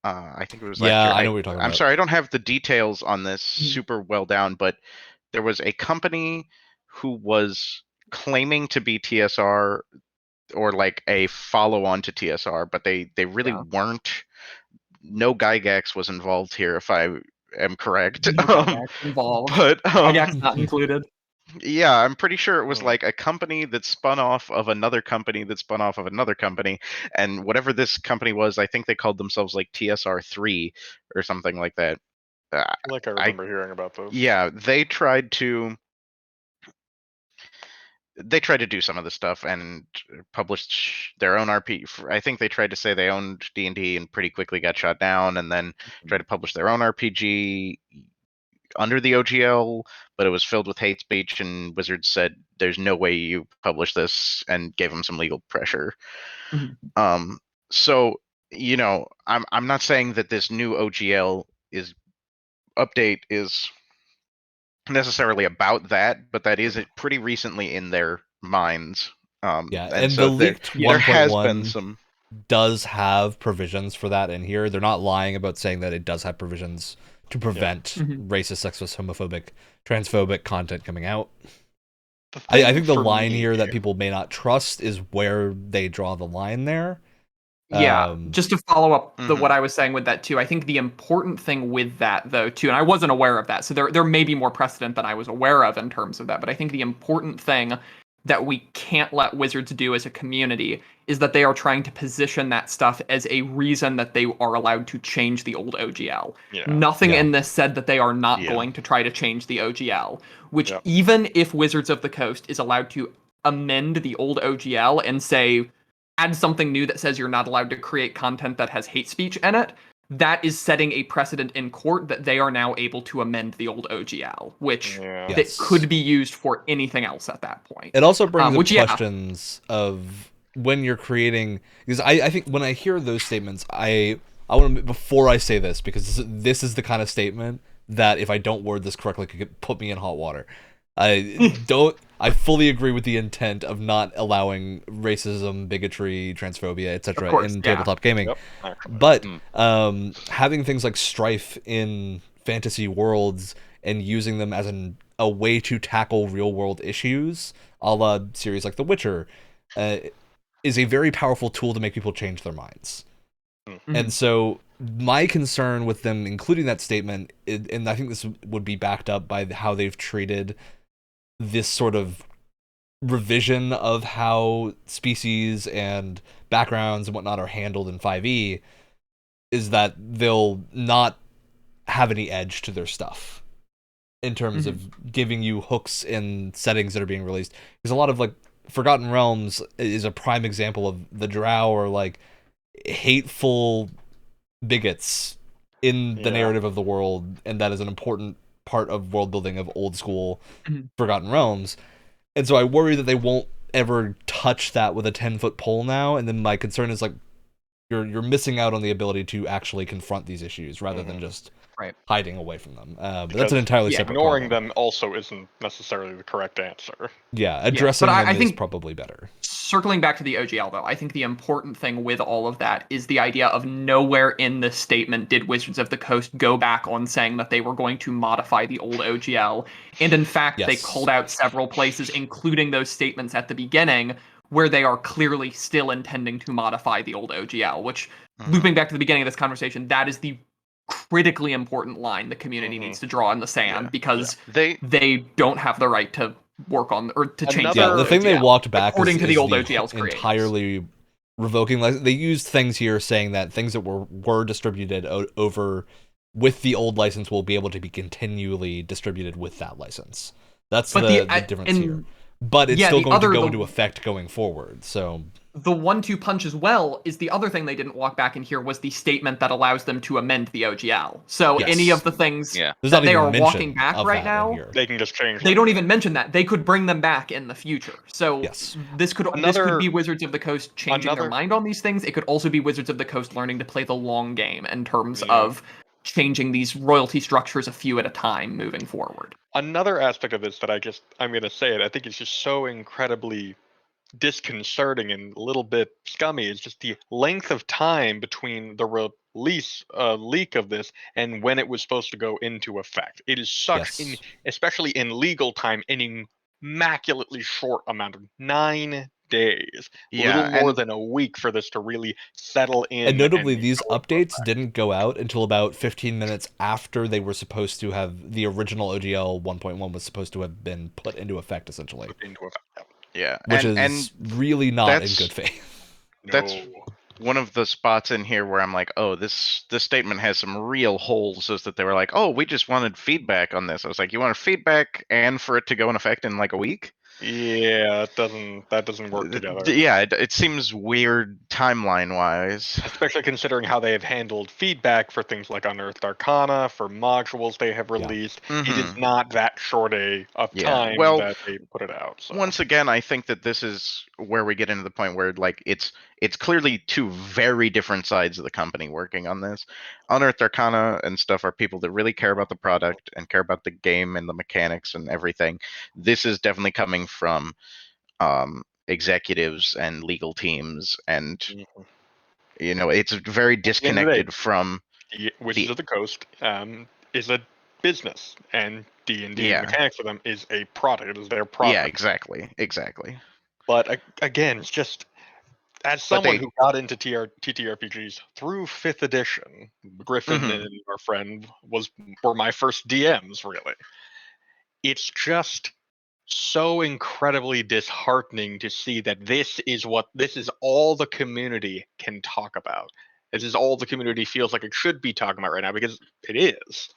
S3: I think it was last year.
S1: Yeah, I know what you're talking about.
S3: I'm sorry, I don't have the details on this super well down, but there was a company who was claiming to be TSR or like a follow-on to TSR, but they really weren't. No Gygax was involved here, if I am correct.
S5: No Gygax involved.
S3: But
S5: Gygax not included.
S3: Yeah, I'm pretty sure it was like a company that spun off of another company that spun off of another company, and whatever this company was, I think they called themselves like TSR3 or something like that.
S4: I remember hearing about those.
S3: Yeah, they tried to do some of the stuff and published their own RPG. I think they tried to say they owned D&D and pretty quickly got shot down, and then tried to publish their own RPG under the OGL, but it was filled with hate speech, and Wizards said, "There's no way you publish this," and gave them some legal pressure.
S5: Mm-hmm.
S3: So I'm not saying that this new OGL update is necessarily about that, but that is pretty recently in their minds.
S1: And
S3: so
S1: the leaked 1.1
S3: there has been some
S1: does have provisions for that in here. They're not lying about saying that it does have provisions to prevent racist, sexist, homophobic, transphobic content coming out. I think the line here that people may not trust is where they draw the line there.
S5: Yeah, just to follow up what I was saying with that too, I think the important thing with that though too, and I wasn't aware of that, so there may be more precedent than I was aware of in terms of that, but I think the important thing that we can't let Wizards do as a community is that they are trying to position that stuff as a reason that they are allowed to change the old OGL. Nothing in this said that they are not going to try to change the OGL, which even if Wizards of the Coast is allowed to amend the old OGL and say, add something new that says you're not allowed to create content that has hate speech in it, that is setting a precedent in court that they are now able to amend the old OGL, which that could be used for anything else at that point.
S1: It also brings up questions of when you're creating, because I think when I hear those statements, I want to, before I say this, because this is the kind of statement that if I don't word this correctly could put me in hot water. I fully agree with the intent of not allowing racism, bigotry, transphobia, etc. in tabletop gaming. But having things like strife in fantasy worlds and using them as a way to tackle real world issues, a la series like The Witcher, is a very powerful tool to make people change their minds. And so my concern with them including that statement, and I think this would be backed up by how they've treated this sort of revision of how species and backgrounds and whatnot are handled in 5e, is that they'll not have any edge to their stuff in terms of giving you hooks in settings that are being released. Because a lot of, like, Forgotten Realms is a prime example of the drow or, like, hateful bigots in the narrative of the world, and that is an important part of world building of old school Forgotten Realms. And so I worry that they won't ever touch that with a 10-foot pole now, and then my concern is, like, you're missing out on the ability to actually confront these issues rather than just hiding away from them. But that's an entirely separate
S4: ignoring
S1: problem.
S4: them also isn't necessarily the correct answer.
S1: Yeah, addressing them I think, is probably better.
S5: Circling back to the OGL, though, I think the important thing with all of that is the idea of nowhere in this statement did Wizards of the Coast go back on saying that they were going to modify the old OGL. And in fact, they called out several places, including those statements at the beginning, where they are clearly still intending to modify the old OGL, which, looping back to the beginning of this conversation, that is the critically important line the community needs to draw in the sand, because they don't have the right to work on or to change
S1: the thing OGL. They walked back
S5: according to the old
S1: OGL's entirely revoking. They used things here saying that things that were distributed over with the old license will be able to be continually distributed with that license. That's the difference here. But it's still going to go into effect going forward. So
S5: the 1-2 punch as well is the other thing they didn't walk back in here was the statement that allows them to amend the OGL. So any of the things that they are walking back right now,
S4: they can just change.
S5: They don't even mention that. They could bring them back in the future. So this could be Wizards of the Coast changing their mind on these things. It could also be Wizards of the Coast learning to play the long game in terms of changing these royalty structures a few at a time moving forward.
S4: Another aspect of this that I'm going to say it, I think it's just so incredibly disconcerting and a little bit scummy, is just the length of time between the release leak of this and when it was supposed to go into effect. It is such, especially in legal time, an immaculately short amount of 9 days. A little more than a week for this to really settle in.
S1: And notably, these updates didn't go out until about 15 minutes after they were supposed to have, the original OGL 1.1 was supposed to have been put into effect, essentially.
S4: Put into effect.
S3: Yeah.
S1: Which is really not in good faith.
S3: That's one of the spots in here where I'm like, oh, this statement has some real holes, is that they were like, oh, we just wanted feedback on this. I was like, you want feedback and for it to go in effect in like a week?
S4: Yeah, that doesn't work together.
S3: Yeah, it seems weird timeline-wise.
S4: Especially considering how they have handled feedback for things like Unearthed Arcana, for modules they have released. It is not that short of time that they put it out. So.
S3: Once again, I think that this is where we get into the point where like it's clearly two very different sides of the company working on this. Unearthed Arcana and stuff are people that really care about the product and care about the game and the mechanics and everything. This is definitely coming from executives and legal teams, and it's very disconnected from
S4: Wizards of the Coast is a business, and D&D mechanics for them is a product. It is their product.
S3: Yeah, exactly.
S4: But again, it's just as someone who got into TTRPGs through 5th edition, Griffin and our friend were my first DMs. Really, it's just so incredibly disheartening to see that this is all the community can talk about. This is all the community feels like it should be talking about right now, because it is.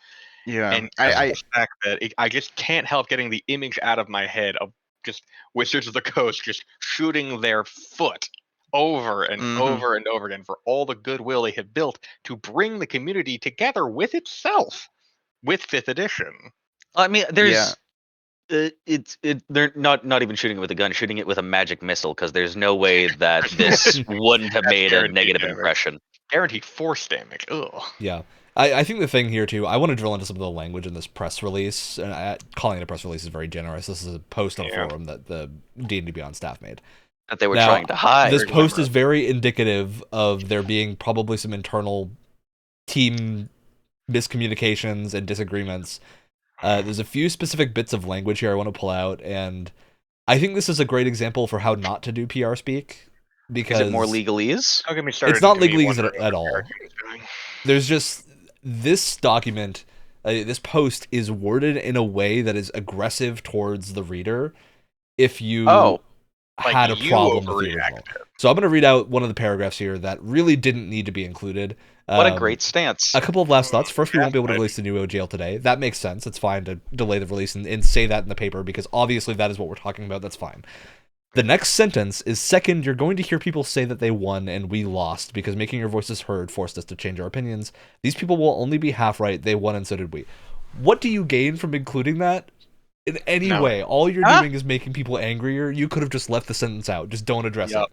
S3: Yeah,
S4: and the fact that I just can't help getting the image out of my head of just Wizards of the Coast just shooting their foot over and over and over again for all the goodwill they have built to bring the community together with itself with 5th edition.
S2: I mean, there's they're not even shooting it with a gun, shooting it with a magic missile, because there's no way that this wouldn't have made a negative impression.
S4: Guaranteed force damage. Ugh.
S1: Yeah. I think the thing here, too, I want to drill into some of the language in this press release. And calling it a press release is very generous. This is a post on a forum that the D&D Beyond staff made.
S2: That they were trying to hide.
S1: This post is very indicative of there being probably some internal team miscommunications and disagreements. There's a few specific bits of language here I want to pull out, and I think this is a great example for how not to do PR speak. Because
S2: is it more legalese?
S4: Don't get me started.
S1: It's not legalese at all. There's just this document, this post is worded in a way that is aggressive towards the reader if you had a problem with the original. So I'm going to read out one of the paragraphs here that really didn't need to be included.
S2: What a great stance.
S1: A couple of last thoughts. First, we won't be able to release the new OGL today. That makes sense. It's fine to delay the release and say that in the paper, because obviously that is what we're talking about. That's fine. The next sentence is, second, you're going to hear people say that they won and we lost because making your voices heard forced us to change our opinions. These people will only be half right. They won and so did we. What do you gain from including that? In any way, all you're doing is making people angrier. You could have just left the sentence out. Just don't address it.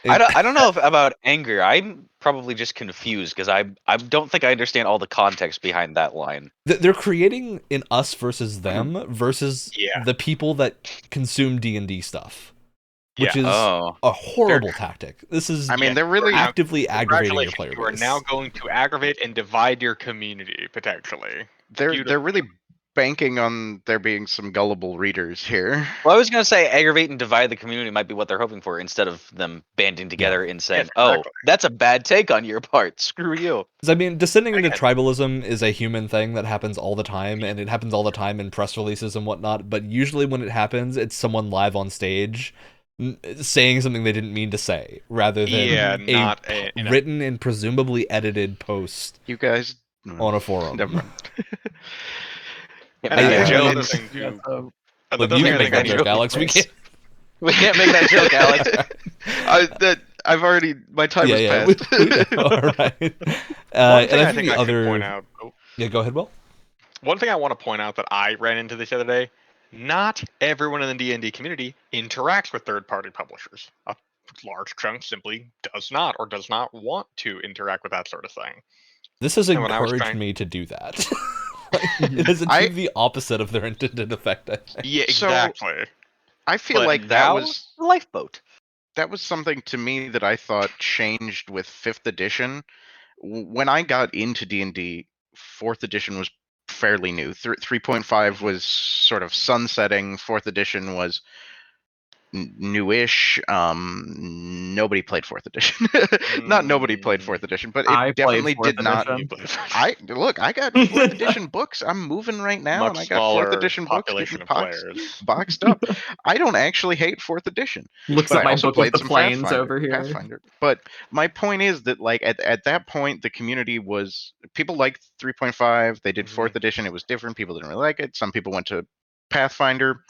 S2: I don't know about anger. I'm probably just confused because I don't think I understand all the context behind that line.
S1: They're creating an us versus them versus the people that consume D&D stuff, which is a horrible tactic. This is,
S3: they're really
S1: actively aggravating your player base.
S4: You are now going to aggravate and divide your community, potentially.
S3: They're really banking on there being some gullible readers here.
S2: Well, I was going to say aggravate and divide the community might be what they're hoping for, instead of them banding together and saying, that's a bad take on your part. Screw you.
S1: Descending into tribalism is a human thing that happens all the time, and it happens all the time in press releases and whatnot, but usually when it happens, it's someone live on stage saying something they didn't mean to say, rather than a written and presumably edited post
S3: you guys
S1: on a forum.
S3: Never mind.
S1: You can make that joke, Alex. We can't
S2: make that joke, Alex.
S3: I've already, my time has passed.
S1: All right. And I think the other.
S4: Point out,
S1: go ahead, Will.
S4: One thing I want to point out that I ran into this the other day: not everyone in the D&D community interacts with third-party publishers. A large chunk simply does not want to interact with that sort of thing.
S1: This has encouraged me to do that. It has achieved the opposite of their intended effect, I think.
S4: Yeah, exactly.
S3: So, I feel like that was
S2: Lifeboat.
S3: That was something to me that I thought changed with 5th edition. When I got into D&D, 4th edition was fairly new. 3.5 was sort of sunsetting. 4th edition was newish. Nobody played 4th edition. Not nobody played 4th edition, but
S5: I
S3: it definitely
S5: played
S3: did
S5: 4th
S3: not.
S5: edition.
S3: I got 4th edition books. I'm moving right now, and I
S4: Much
S3: got 4th
S4: smaller
S3: edition books
S4: population
S3: getting
S4: of players.
S3: boxed up. I don't actually hate 4th edition.
S5: Looks
S3: But
S5: at
S3: I
S5: my
S3: also
S5: book with
S3: played
S5: the
S3: some
S5: planes over here.
S3: Pathfinder. But my point is that like at that point, the community was people liked 3.5. They did 4th edition. It was different. People didn't really like it. Some people went to Pathfinder.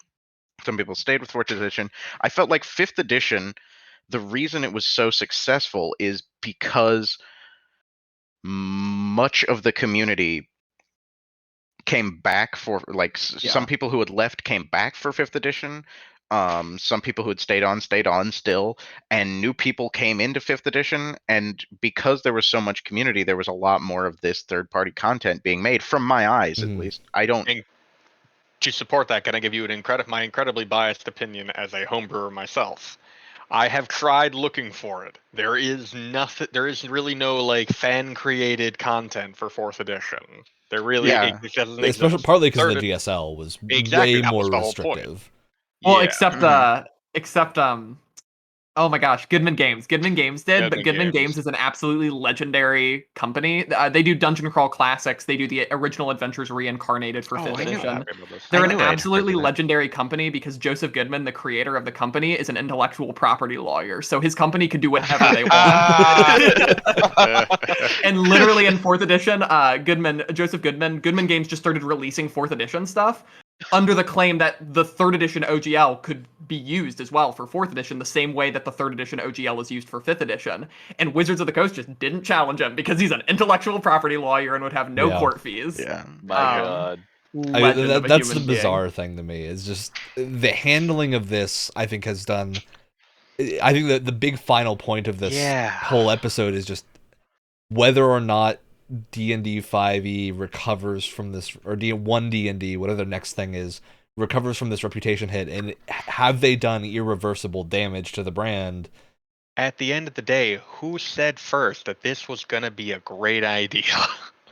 S3: Some people stayed with 4th edition. I felt like 5th edition, the reason it was so successful is because much of the community came back for some people who had left came back for 5th edition. Some people who had stayed on still, and new people came into 5th edition. And because there was so much community, there was a lot more of this third-party content being made. From my eyes, at least. I don't.
S4: To support that, can I give you my incredibly biased opinion as a homebrewer myself? I have tried looking for it. There is nothing. There is really no like fan created content for 4th edition. There really it doesn't exist.
S1: Especially partly because the GSL was way more restrictive.
S5: Well, except oh my gosh, Goodman Games. Goodman Games did, but Goodman Games is an absolutely legendary company. They do Dungeon Crawl Classics. They do the original adventures reincarnated for 5th edition. They're an absolutely legendary company because Joseph Goodman, the creator of the company, is an intellectual property lawyer. So his company could do whatever they want. And literally in 4th edition, Joseph Goodman Games just started releasing 4th edition stuff under the claim that the 3rd edition OGL could be used as well for 4th edition, the same way that the 3rd edition OGL is used for 5th edition. And Wizards of the Coast just didn't challenge him because he's an intellectual property lawyer and would have no court fees.
S3: Yeah,
S2: my God.
S1: That's the bizarre thing to me. Is just the handling of this. I think has done. I think that the big final point of this whole episode is just whether or not D&D 5e recovers from this, or D1 D&D, whatever the next thing is, recovers from this reputation hit, and have they done irreversible damage to the brand?
S4: At the end of the day, who said first that this was going to be a great idea?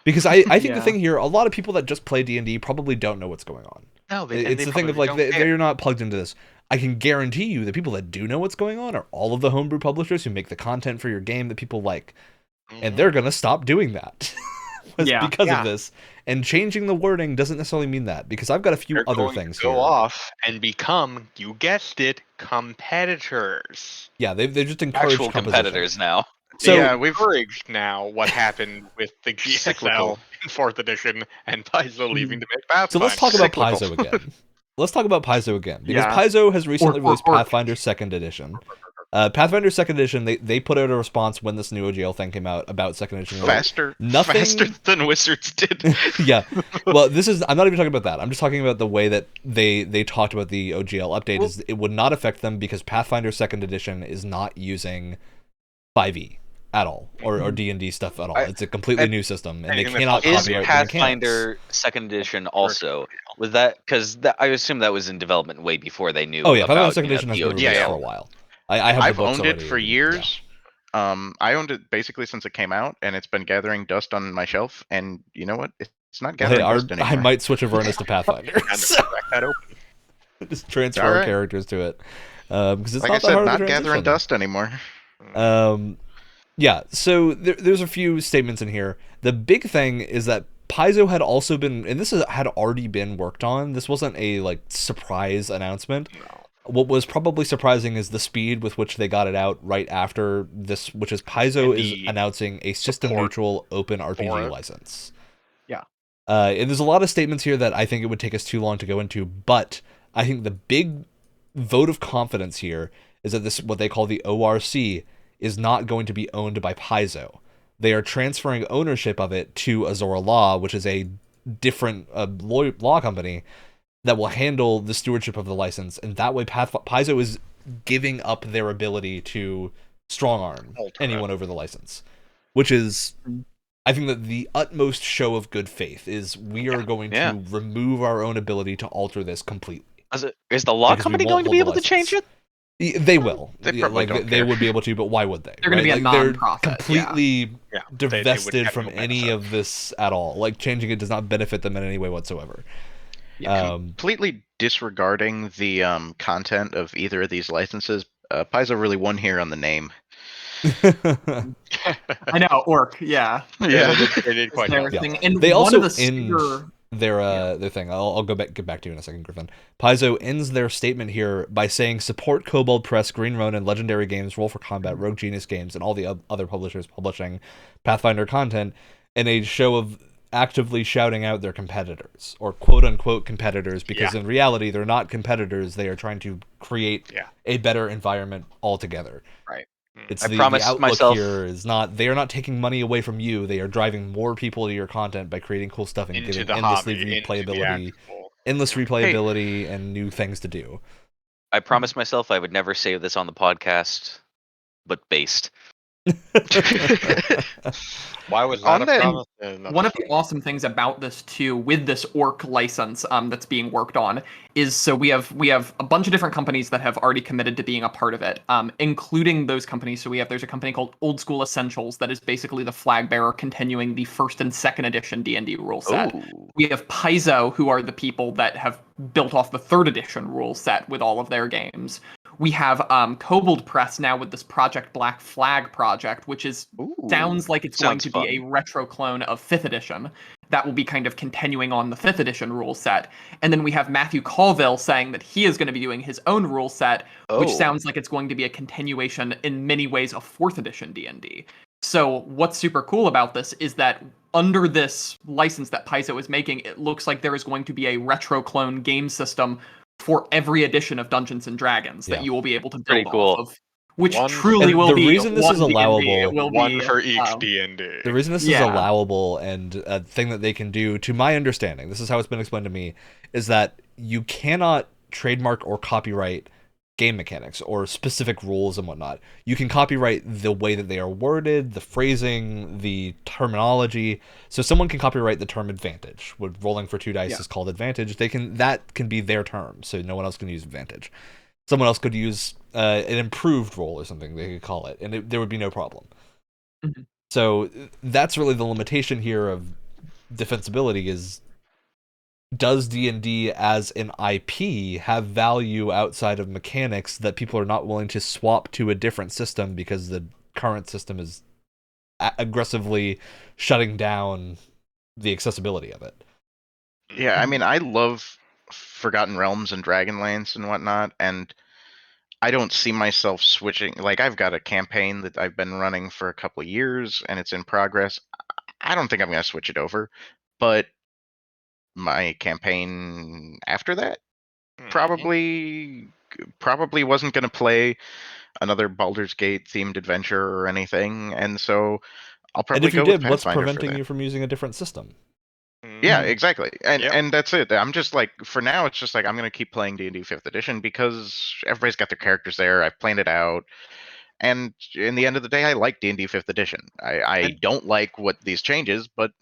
S1: Because I think the thing here, a lot of people that just play D&D probably don't know what's going on.
S4: No,
S1: it's the thing of like they're not plugged into this. I can guarantee you the people that do know what's going on are all of the homebrew publishers who make the content for your game that people like. And they're going to stop doing that because of this. And changing the wording doesn't necessarily mean that, because I've got a few other things
S4: here. Go off and become, you guessed it, competitors.
S1: Yeah, they've just encouraged
S2: actual competitors now.
S4: So we've encouraged now what happened with the GSL in 4th edition and Paizo leaving to make Pathfinder.
S1: So let's talk about Paizo again. Because Paizo has recently released Pathfinder 2nd edition. Pathfinder 2nd edition, they put out a response when this new OGL thing came out about 2nd edition.
S3: Faster than Wizards did.
S1: Yeah. Well, I'm not even talking about that. I'm just talking about the way that they talked about the OGL update. Is it would not affect them because Pathfinder 2nd edition is not using 5e at all, or D&D stuff at all. It's a completely new system, and they cannot copyright the mechanics.
S2: Pathfinder 2nd edition also was that, because I assume that was in development way before they knew.
S1: Pathfinder 2nd edition has been released for a while. I've
S3: owned it for years. Yeah. I owned it basically since it came out, and it's been gathering dust on my shelf. And you know what? It's not gathering dust anymore.
S1: I might switch Avernus to Pathfinder. Just transfer our characters to it. Because it's not
S3: gathering dust anymore.
S1: Yeah, so there's a few statements in here. The big thing is that Paizo had also been, and this had already been worked on. This wasn't a surprise announcement. No. What was probably surprising is the speed with which they got it out right after this, which is Paizo is announcing a system-neutral open RPG license.
S5: Yeah.
S1: And there's a lot of statements here that I think it would take us too long to go into, but I think the big vote of confidence here is that this, what they call the ORC, is not going to be owned by Paizo. They are transferring ownership of it to Azora Law, which is a different law company that will handle the stewardship of the license, and that way Paizo is giving up their ability to strong-arm anyone over the license, which is, I think, that the utmost show of good faith is we are going to remove our own ability to alter this completely.
S2: Is the law company going to be able to change it?
S1: They will.
S3: They
S1: would be able to, but why would they?
S5: They're going to be a non-profit.
S1: They're completely divested from any of this at all. Changing it does not benefit them in any way whatsoever.
S3: Completely disregarding the content of either of these licenses, Paizo really won here on the name.
S5: I know, Orc, yeah.
S3: Yeah.
S4: They did quite
S5: Their
S4: well.
S1: Yeah.
S5: thing. And
S1: They
S5: one
S1: also
S5: of the
S1: end their thing. I'll get back to you in a second, Griffin. Paizo ends their statement here by saying support Kobold Press, Green Ronin, Legendary Games, Roll for Combat, Rogue Genius Games, and all the other publishers publishing Pathfinder content in a show of actively shouting out their competitors, or quote unquote competitors, because in reality they're not competitors. They are trying to create a better environment altogether.
S2: Right.
S1: It's
S2: I
S1: the
S2: promised
S1: outlook
S2: myself
S1: here is not, they are not taking money away from you. They are driving more people to your content by creating cool stuff and
S4: Into
S1: giving
S4: the
S1: endlessly
S4: hobby, into the
S1: replayability,
S4: actual-
S1: endless replayability, and new things to do.
S2: I promised myself I would never say this on the podcast, but based.
S4: Why was
S3: On
S4: that a
S3: that-
S4: promise?
S5: One of the awesome things about this too, with this Orc license that's being worked on, is so we have a bunch of different companies that have already committed to being a part of it, including those companies. So there's a company called Old School Essentials that is basically the flag bearer continuing the 1st and 2nd edition D&D rule set.
S2: Ooh.
S5: We have Paizo, who are the people that have built off the 3rd edition rule set with all of their games. We have Kobold Press now with this Project Black Flag project, which sounds like it's going to be a retro clone of 5th edition that will be kind of continuing on the 5th edition rule set. And then we have Matthew Colville saying that he is going to be doing his own rule set, which sounds like it's going to be a continuation in many ways of 4th edition D&D. So what's super cool about this is that under this license that Paizo is making, it looks like there is going to be a retro clone game system for every edition of Dungeons and Dragons that you will be able to build off of, which truly will be
S1: the reason this is allowable.
S5: D&D. It will
S4: one
S5: be,
S4: for each D&D.
S1: The reason this is allowable and a thing that they can do, to my understanding, this is how it's been explained to me, is that you cannot trademark or copyright game mechanics or specific rules and whatnot. You can copyright the way that they are worded, the phrasing, the terminology. So someone can copyright the term advantage. What rolling for 2 dice is called advantage. That can be their term, so no one else can use advantage. Someone else could use an improved roll or something, they could call it, and there would be no problem.
S5: Mm-hmm.
S1: So that's really the limitation here of defensibility is, does D&D as an IP have value outside of mechanics that people are not willing to swap to a different system because the current system is aggressively shutting down the accessibility of it?
S3: Yeah, I mean, I love Forgotten Realms and Dragonlance and whatnot, and I don't see myself switching. Like, I've got a campaign that I've been running for a couple of years, and it's in progress. I don't think I'm going to switch it over, but my campaign after that probably wasn't going to play another Baldur's Gate themed adventure or anything, and so I'll probably
S1: and if you
S3: go
S1: did,
S3: with
S1: what's
S3: Pathfinder
S1: preventing you from using a different system?
S3: Yeah, exactly. And that's it. I'm just like, for now, it's just like, I'm going to keep playing D&D 5th edition because everybody's got their characters there. I've planned it out. And in the end of the day, I like D&D 5th edition. I don't like what these changes, but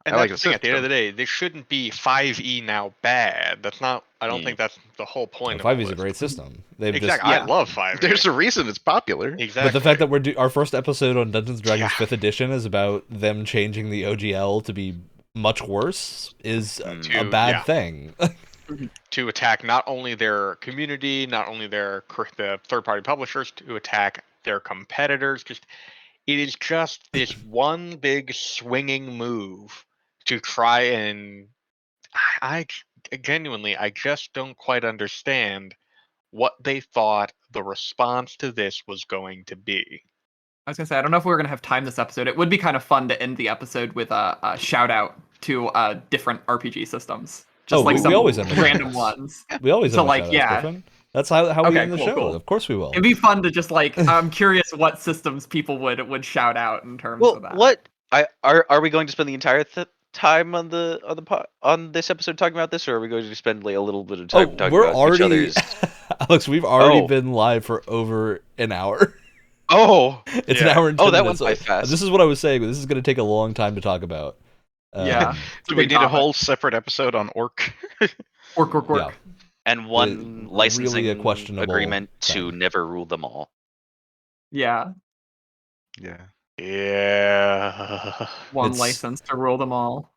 S4: and
S3: I like
S4: that's the thing. At the end of the day, this shouldn't be 5e now bad. That's not. I don't think that's the whole point.
S1: 5e is a great system.
S4: I love 5e.
S3: There's a reason it's popular.
S4: Exactly.
S1: But the fact that our first episode on Dungeons & Dragons 5th edition is about them changing the OGL to be much worse is a bad thing.
S4: To attack not only their community, not only the third-party publishers, to attack their competitors. It is just this one big swinging move to try and I genuinely, I just don't quite understand what they thought the response to this was going to be.
S5: I was gonna say, I don't know if we're gonna have time this episode. It would be kind of fun to end the episode with a shout out to different RPG systems, just like some
S1: always end the
S5: random ones.
S1: We always
S5: so
S1: end
S5: like
S1: Griffin. That's how we end the show.
S5: Cool.
S1: Of course we will.
S5: It'd be fun to just like, I'm curious what systems people would shout out in terms of that.
S2: What are we going to spend the entire time on this episode talking about this, or are we going to spend like a little bit of time talking about each other's?
S1: Alex, we've already been live for over an hour. It's an hour and 10
S2: that
S1: minutes.
S2: went by fast.
S1: This is what I was saying. This is going to take a long time to talk about.
S3: Do we need a whole separate episode on Orc?
S5: Orc.
S1: Yeah.
S2: And one licensing
S1: really a questionable
S2: agreement
S1: thing.
S2: to never rule them all.
S5: Yeah.
S3: Yeah.
S4: Yeah.
S5: One license to rule them all.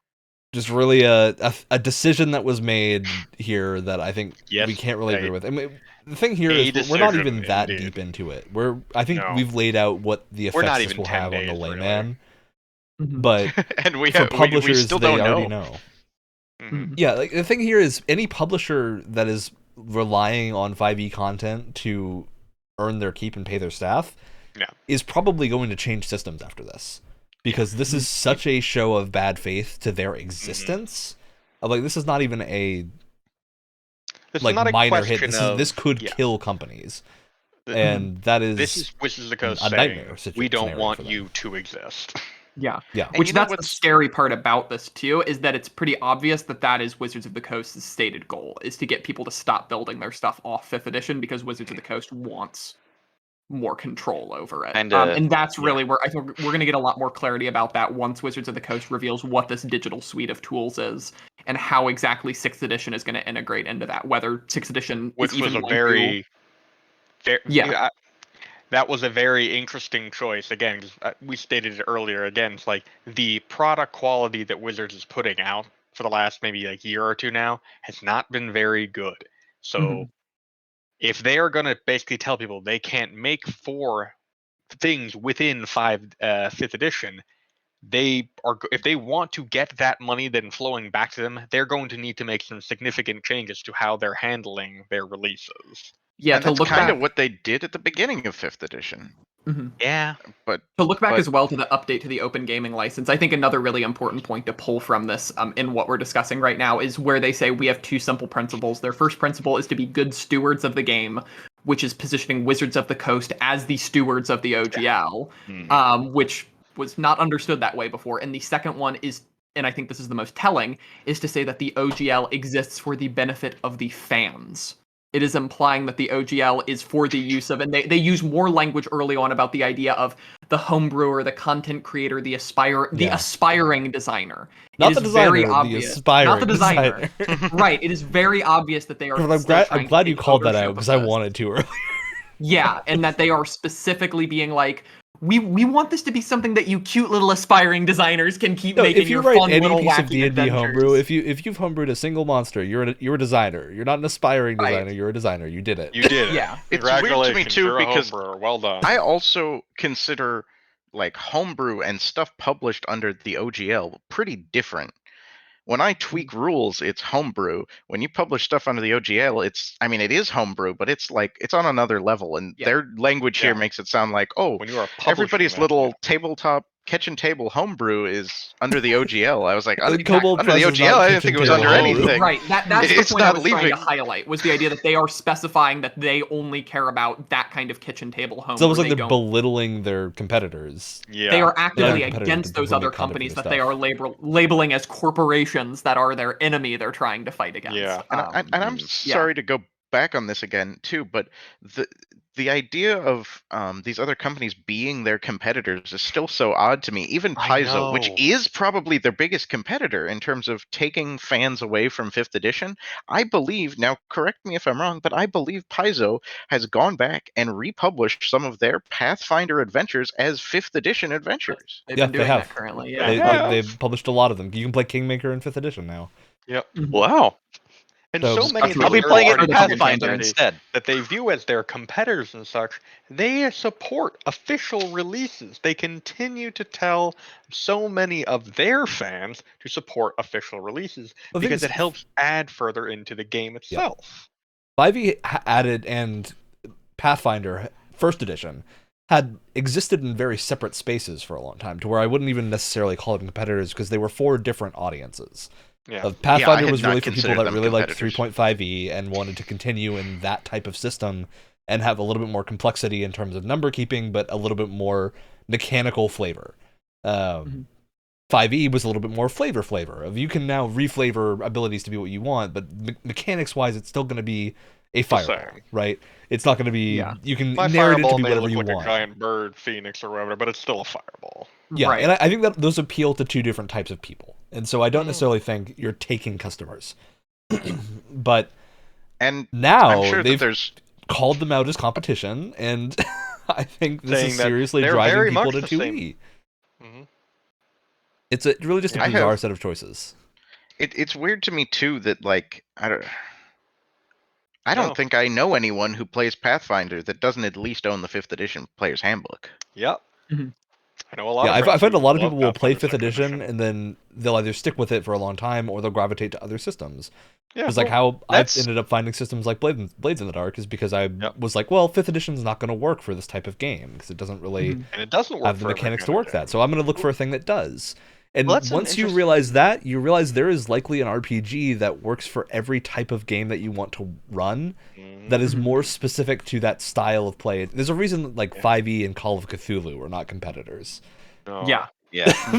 S1: just really a decision that was made here that I think we can't really agree with. I mean, the thing here is we're not even that deep into it. I think we've laid out what the effects this will have on the layman, but
S3: and
S1: for publishers,
S3: we still
S1: they
S3: don't
S1: already know. Yeah, like the thing here is any publisher that is relying on 5e content to earn their keep and pay their staff is probably going to change systems after this. Because this is such a show of bad faith to their existence. Like, this is not even a minor hit. This could kill companies. And that is...
S4: This is Wizards of the Coast saying, we don't want you to exist.
S5: Yeah. Which that's the scary part about this, too, is that it's pretty obvious that is Wizards of the Coast's stated goal, is to get people to stop building their stuff off 5th edition, because Wizards of the Coast wants more control over it. And that's really where I think we're going to get a lot more clarity about that once Wizards of the Coast reveals what this digital suite of tools is and how exactly 6th edition is going to integrate into that, whether 6th edition
S4: which
S5: is
S4: was
S5: even
S4: a very that was a very interesting choice. Again, we stated it earlier, again, it's like the product quality that Wizards is putting out for the last maybe like year or two now has not been very good. So if they are going to basically tell people they can't make 4 things within 5th edition, if they want to get that money then flowing back to them, they're going to need to make some significant changes to how they're handling their releases.
S5: Yeah,
S3: and that's kind of what they did at the beginning of 5th edition.
S4: Yeah,
S5: but to look back as well to the update to the open gaming license, I think another really important point to pull from this in what we're discussing right now is where they say we have 2 simple principles. Their first principle is to be good stewards of the game, which is positioning Wizards of the Coast as the stewards of the OGL, which was not understood that way before. And the second one is, and I think this is the most telling, is to say that the OGL exists for the benefit of the fans. It is implying that the OGL is for the use of, and they use more language early on about the idea of the homebrewer, the content creator, the aspiring designer.
S1: Not the designer, the aspiring designer.
S5: Right, it is very obvious that they are
S1: I'm glad you called that out, because I wanted to earlier.
S5: Yeah, and that they are specifically being like, we want this to be something that you cute little aspiring designers can keep making your fun little wacky adventures. If you write any piece of D&D homebrew, if you've homebrewed a single monster, you're a designer. You're not an aspiring designer. You're a designer. You did it.
S4: You did it.
S5: Yeah.
S3: It's weird to me too because
S4: well done.
S3: I also consider like homebrew and stuff published under the OGL pretty different. When I tweak rules, it's homebrew. When you publish stuff under the OGL, it is homebrew, but it's on another level. And their language here makes it sound like, when you are everybody's little tabletop kitchen table homebrew is under the OGL. I was like, under the OGL, I didn't think it was under anything.
S5: Right, that's the point I was trying to highlight, was the idea that they are specifying that they only care about that kind of kitchen table homebrew.
S1: It's almost like they're belittling their competitors.
S4: Yeah.
S5: They are actively against those other companies that they are labeling as corporations that are their enemy they're trying to fight against.
S3: Yeah, and I'm sorry to go back on this again, too, but the idea of these other companies being their competitors is still so odd to me. Even Paizo, which is probably their biggest competitor in terms of taking fans away from 5th edition, I believe, now correct me if I'm wrong, but I believe Paizo has gone back and republished some of their Pathfinder adventures as 5th edition adventures.
S5: They've been doing that currently.
S1: They've published a lot of them. You can play Kingmaker in 5th edition now.
S4: Yep.
S2: Wow.
S4: And so many
S2: I'll be playing it in Pathfinder instead.
S4: That they view as their competitors and such, they support official releases. They continue to tell so many of their fans to support official releases because it helps add further into the game itself.
S1: 5e added, and Pathfinder 1st edition had existed in very separate spaces for a long time, to where I wouldn't even necessarily call them competitors because they were for different audiences.
S4: Yeah.
S1: Pathfinder was really for people that really liked 3.5e and wanted to continue in that type of system and have a little bit more complexity in terms of number keeping, but a little bit more mechanical flavor. 5e was a little bit more flavor of you can now reflavor abilities to be what you want, but mechanics wise, it's still going to be a fireball, right? It's not going to be. You can narrate it to be whatever you want.
S4: A giant bird, phoenix, or whatever, but it's still a fireball.
S1: Yeah, and I think that those appeal to 2 different types of people, and so I don't necessarily think you're taking customers, but now they've called them out as competition, and I think this is seriously driving people to 2e. It's really just a bizarre set of choices.
S3: It's weird to me too that like I don't think I know anyone who plays Pathfinder that doesn't at least own the 5th edition player's handbook.
S4: Yep.
S5: Mm-hmm.
S4: I know a lot.
S1: Yeah,
S4: of
S1: I find a lot of
S4: love
S1: people will play
S4: Pathfinder
S1: 5th edition and then they'll either stick with it for a long time or they'll gravitate to other systems.
S4: Yeah,
S1: It's like how I've ended up finding systems like Blades in the Dark is because I was like, well, 5th edition's not going to work for this type of game because it doesn't really
S4: and it doesn't work
S1: have the
S4: for
S1: mechanics to work that. So I'm going to look for a thing that does. And
S2: Well, that's an
S1: once you realize that, you realize there is likely an RPG that works for every type of game that you want to run that is more specific to that style of play. There's a reason like 5e and Call of Cthulhu are not competitors.
S4: No.
S5: Yeah.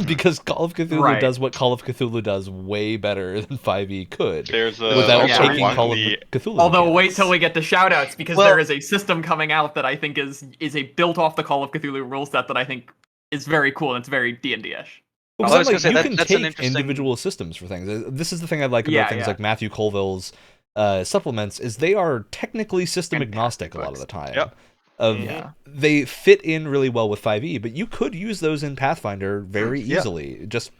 S1: Because Call of Cthulhu does what Call of Cthulhu does way better than 5e could.
S4: There's a
S1: without taking Call of Cthulhu.
S5: Although wait till we get to shoutouts because there is a system coming out that I think is a built off the Call of Cthulhu rule set that I think is very cool and it's very D&D-ish.
S1: Well, like, you can take individual systems for things. This is the thing I like about things like Matthew Colville's supplements is they are technically system agnostic a lot of the time. They fit in really well with 5e, but you could use those in Pathfinder very easily. Just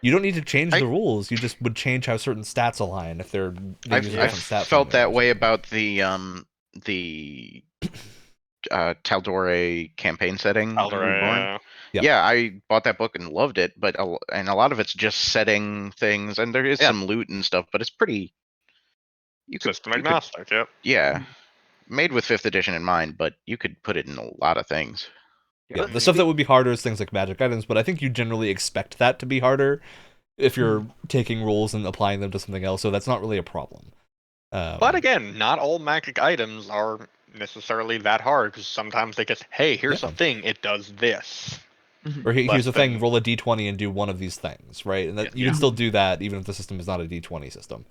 S1: you don't need to change the rules. You just would change how certain stats align if they're
S3: I've
S1: different stats.
S3: Felt that way about the Tal'Dorei campaign setting. Yeah, I bought that book and loved it, but a lot of it's just setting things, and there is some loot and stuff, but it's pretty
S4: system agnostic.
S3: Yeah, made with 5th edition in mind, but you could put it in a lot of things.
S1: Yeah, the stuff that would be harder is things like magic items, but I think you generally expect that to be harder if you're taking rules and applying them to something else, so that's not really a problem.
S4: But again, not all magic items are necessarily that hard, because sometimes they get, hey, here's a thing, it does this.
S1: Or here's the thing, roll a d20 and do one of these things, right? And that, you can still do that even if the system is not a d20 system.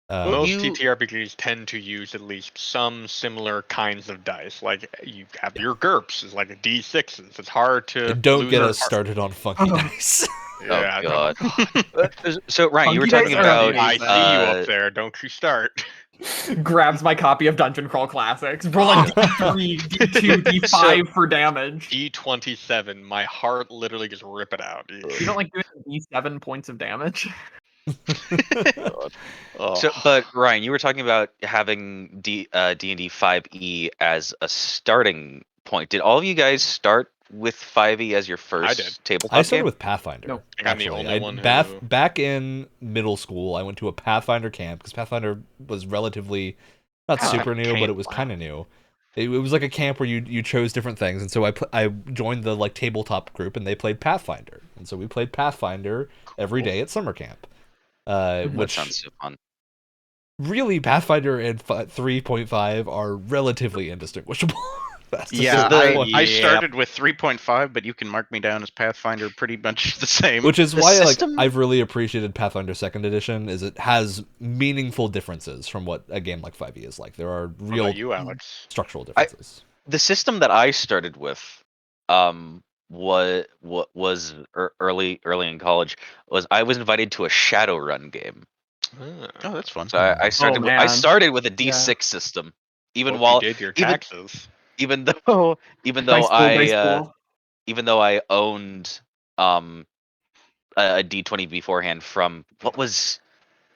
S4: Most TTRPGs tend to use at least some similar kinds of dice. Like you have your GURPS, is like a d6s. It's hard to.
S1: Don't get us started on funky dice.
S2: Oh God. So Ryan, you were talking about.
S4: I see you up there. Don't you start.
S5: Grabs my copy of Dungeon Crawl Classics. Rolling D3, D2, D5 for damage.
S4: D27. My heart literally just rip it out.
S5: You don't like doing D7 points of damage?
S2: So, but Ryan, you were talking about having D&D 5e as a starting point. Did all of you guys start with 5e as your first tabletop
S1: I started
S2: game?
S1: with Pathfinder.
S4: No, I'm the only one
S1: back in middle school, I went to a Pathfinder camp because Pathfinder was relatively not super new, but it was kind of new. It was like a camp where you chose different things, and so I joined the like tabletop group, and they played Pathfinder, and so we played Pathfinder every day at summer camp. Which
S2: sounds so fun.
S1: Really, Pathfinder and 3.5 are relatively indistinguishable.
S3: I started with 3.5, but you can mark me down as Pathfinder pretty much the same.
S1: Which is why I've really appreciated Pathfinder 2nd Edition, is it has meaningful differences from what a game like 5e is like. There are real structural differences.
S2: The system that I started with, what was early in college, was I was invited to a Shadowrun game.
S3: Oh, that's fun.
S2: So I started with a D6 system, even while
S4: you did your taxes.
S2: Even though I owned a D20 beforehand from what was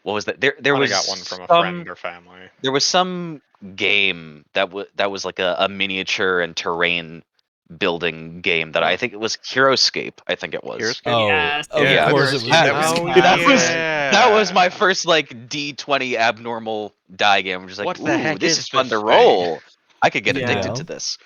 S2: that? There was
S4: got one from a friend or family.
S2: There was some game that was like a miniature and terrain building game that I think it was Heroescape. I think it was.
S1: Oh,
S5: yes.
S1: Of course it was.
S2: That was my first like D20 abnormal die game. I'm just like,
S3: what the heck
S2: this is fun to roll. I could get addicted to this.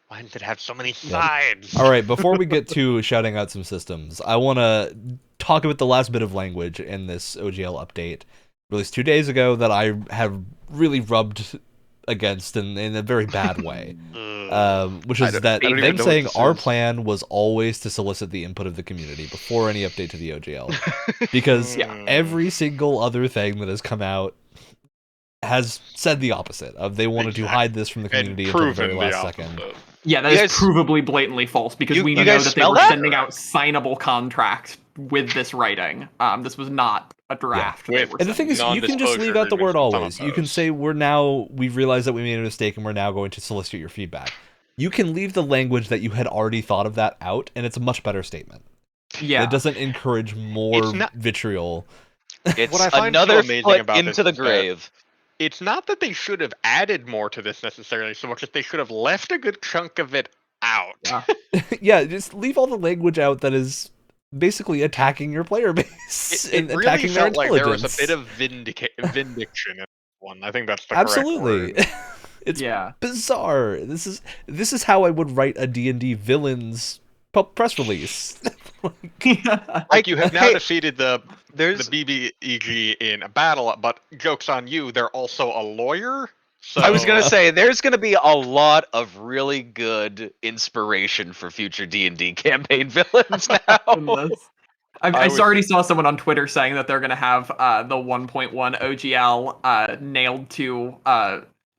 S4: Why did it have so many sides?
S1: All right, before we get to shouting out some systems, I want to talk about the last bit of language in this OGL update released 2 days ago that I have really rubbed against in a very bad way, which is that them saying our plan was always to solicit the input of the community before any update to the OGL, because every single other thing that has come out has said the opposite of they wanted to hide this from the community until the very last second.
S5: Yeah, that is provably blatantly false, because we know that they were sending out signable contracts with this writing. This was not a draft.
S1: And the thing is, you can just leave out the word always. You can say, we've realized that we made a mistake and we're now going to solicit your feedback. You can leave the language that you had already thought of that out, and it's a much better statement.
S5: Yeah.
S1: It doesn't encourage more vitriol.
S2: It's
S4: What I find
S2: another
S4: so amazing
S2: foot
S4: about
S2: into
S4: this
S2: the
S4: is that
S2: grave.
S4: it's not that they should have added more to this necessarily so much as they should have left a good chunk of it out.
S5: Yeah.
S1: Yeah, just leave all the language out that is basically attacking your player base
S4: It
S1: and
S4: really
S1: attacking their
S4: felt like there was
S1: intelligence.
S4: a bit of vindication in this one. I think that's the
S1: Absolutely.
S4: correct word.
S1: It's
S5: Yeah.
S1: bizarre. This is how I would write a D&D villains press release.
S4: Like you have now
S2: Hey,
S4: defeated the
S2: There's
S4: BBEG in a battle, but joke's on you, they're also a lawyer. So
S2: I was gonna say there's gonna be a lot of really good inspiration for future D&D campaign villains now.
S5: Goodness. I
S4: was-
S5: already saw someone on Twitter saying that they're going to have the 1.1 OGL nailed to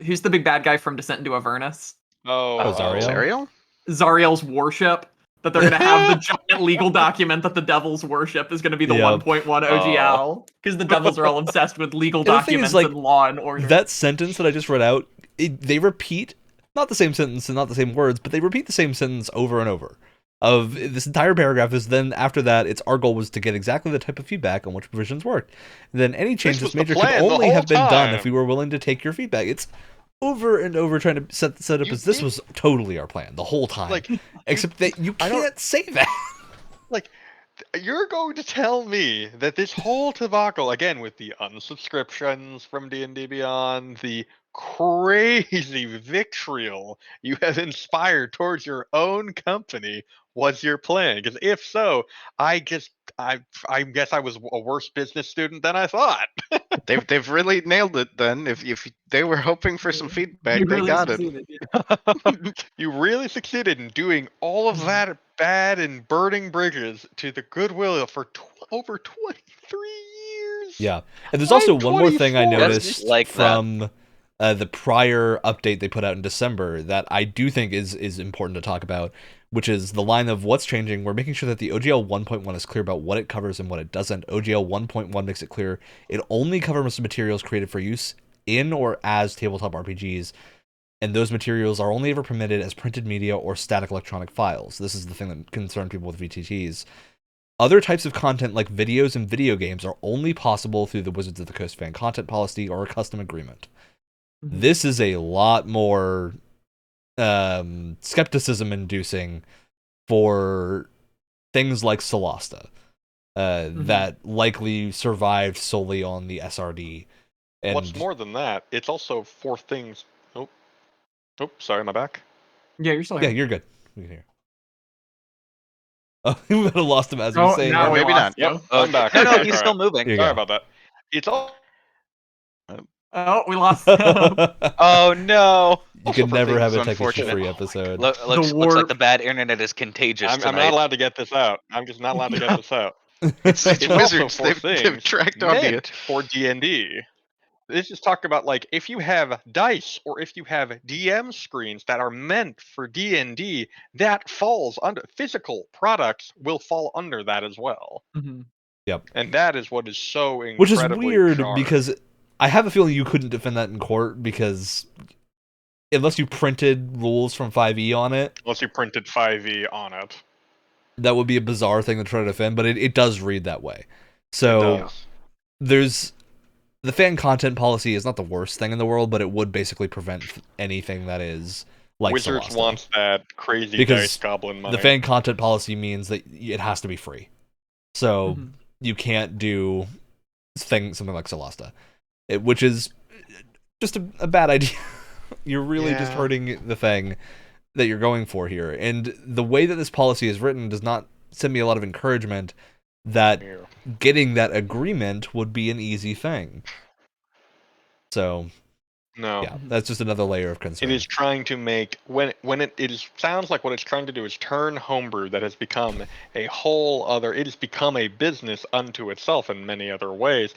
S5: who's the big bad guy from Descent into Avernus?
S1: Zariel?
S3: Zariel?
S5: Zariel's worship. That they're going to have the giant legal document that the Devil's worship is going to be the
S1: Yep.
S5: 1.1 OGL because the Devils are all obsessed with legal
S1: And the thing is,
S5: documents
S1: like,
S5: and law and order.
S1: That sentence that I just read out, they repeat not the same sentence and not the same words, but they repeat the same sentence over and over. Of this entire paragraph is then after that, it's our goal was to get exactly the type of feedback on which provisions worked. Then any change
S4: was
S1: this
S4: the
S1: major could
S4: plan the
S1: only
S4: whole
S1: have been done
S4: time.
S1: if we were willing to take your feedback. It's over and over trying to set up
S4: You
S1: as this
S4: did-
S1: was totally our plan the whole time.
S4: Like,
S1: Except that you
S4: I don't-
S1: can't say that.
S4: like you're going to tell me that this whole debacle, again with the unsubscriptions from D&D Beyond, the crazy vitriol you have inspired towards your own company, was your plan? Because if so, I guess I was a worse business student than I thought.
S3: They've really nailed it then. If they were hoping for some feedback,
S5: You
S3: they
S5: really
S3: got it.
S5: succeeded, yeah.
S4: You really succeeded in doing all of that bad and burning bridges to the goodwill for over 23 years.
S1: Yeah, and there's
S4: I'm
S1: also one more thing I
S4: 24.
S1: noticed
S2: Like that.
S1: from the prior update they put out in December that I do think is important to talk about, which is the line of what's changing. We're making sure that the OGL 1.1 is clear about what it covers and what it doesn't. OGL 1.1 makes it clear it only covers materials created for use in or as tabletop RPGs, and those materials are only ever permitted as printed media or static electronic files. This is the thing that concerned people with VTTs. Other types of content like videos and video games are only possible through the Wizards of the Coast fan content policy or a custom agreement. This is a lot more skepticism inducing for things like Solasta that likely survived solely on the SRD. And
S4: What's more than that, it's also for things. Oh, sorry, my back.
S5: Yeah, you're still
S1: yeah,
S5: here.
S1: you're good. We can hear. Oh, we might have lost him as we were saying.
S5: now
S1: that.
S5: we
S3: maybe
S5: lost
S3: not.
S5: you.
S4: I'm back.
S2: No,
S4: I'm
S2: no,
S4: back,
S2: he's
S4: all
S2: still
S4: right.
S2: moving.
S1: Here you
S4: Sorry
S1: go.
S4: about that. It's all.
S5: Oh, we lost him.
S2: Oh no!
S1: You
S3: Also
S1: can
S3: for
S1: never have a
S3: things
S1: technically
S3: unfortunate.
S1: free episode.
S2: Looks like
S5: warp.
S2: the bad internet is contagious
S4: I'm
S2: tonight.
S4: not allowed to get this out. I'm just not allowed to get this out.
S3: It's
S4: It's also
S3: Wizards.
S4: for
S3: They've
S4: things
S3: tracked audio.
S4: meant for D&D. This is talking about like if you have dice or if you have DM screens that are meant for D&D, that falls under physical products will fall under that as well.
S5: Mhm.
S1: Yep.
S4: And that is what is so incredibly
S1: Which is weird
S4: jarring.
S1: because I have a feeling you couldn't defend that in court because unless you printed rules from 5e on it,
S4: Unless you printed 5e on it.
S1: that would be a bizarre thing to try to defend, but it does read that way.
S4: It
S1: So
S4: does.
S1: there's the fan content policy is not the worst thing in the world, but it would basically prevent anything that is like
S4: Wizards
S1: Solasta.
S4: wants that crazy
S1: Because
S4: dice goblin money.
S1: The fan content policy means that it has to be free. So
S5: Mhm.
S1: you can't do something like Solasta, which is just a bad idea. You're really just
S4: Yeah.
S1: hurting the thing that you're going for here. And the way that this policy is written does not send me a lot of encouragement that
S4: Here.
S1: getting that agreement would be an easy thing. So,
S4: No.
S1: yeah, that's just another layer of concern.
S4: It is trying to make sounds like what it's trying to do is turn homebrew that has become a whole other. It has become a business unto itself in many other ways.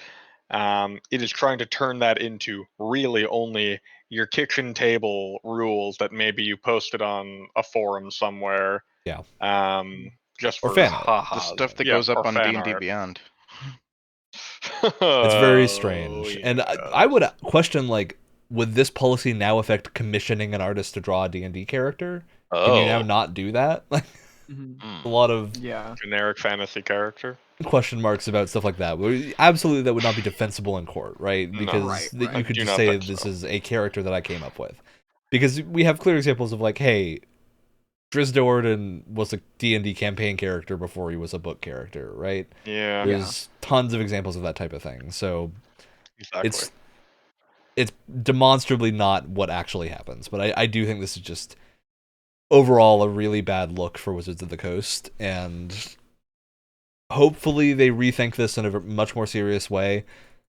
S4: It is trying to turn that into really only your kitchen table rules that maybe you posted on a forum somewhere.
S1: Yeah.
S4: Just
S1: Or
S4: for
S1: fan art.
S3: The
S4: ha-has.
S3: stuff that
S4: Yeah,
S3: goes up
S4: or
S3: on
S4: fan
S3: D&D
S4: art.
S3: Beyond.
S1: It's very strange. And
S4: yes.
S1: I would question, like, would this policy now affect commissioning an artist to draw a D&D character? Can you now not do that? Like,
S5: Mhm.
S1: a lot of...
S5: Yeah.
S4: Generic fantasy character.
S1: question marks about stuff like that. Absolutely, that would not be defensible in court, right? Because you could just say this is a character that I came up with. Because we have clear examples of like, hey, Drizzt Do'Urden was a D&D campaign character before he was a book character, right?
S4: Yeah.
S1: There's tons of examples of that type of thing. So
S4: Exactly.
S1: it's demonstrably not what actually happens. But I do think this is just overall a really bad look for Wizards of the Coast, and hopefully they rethink this in a much more serious way.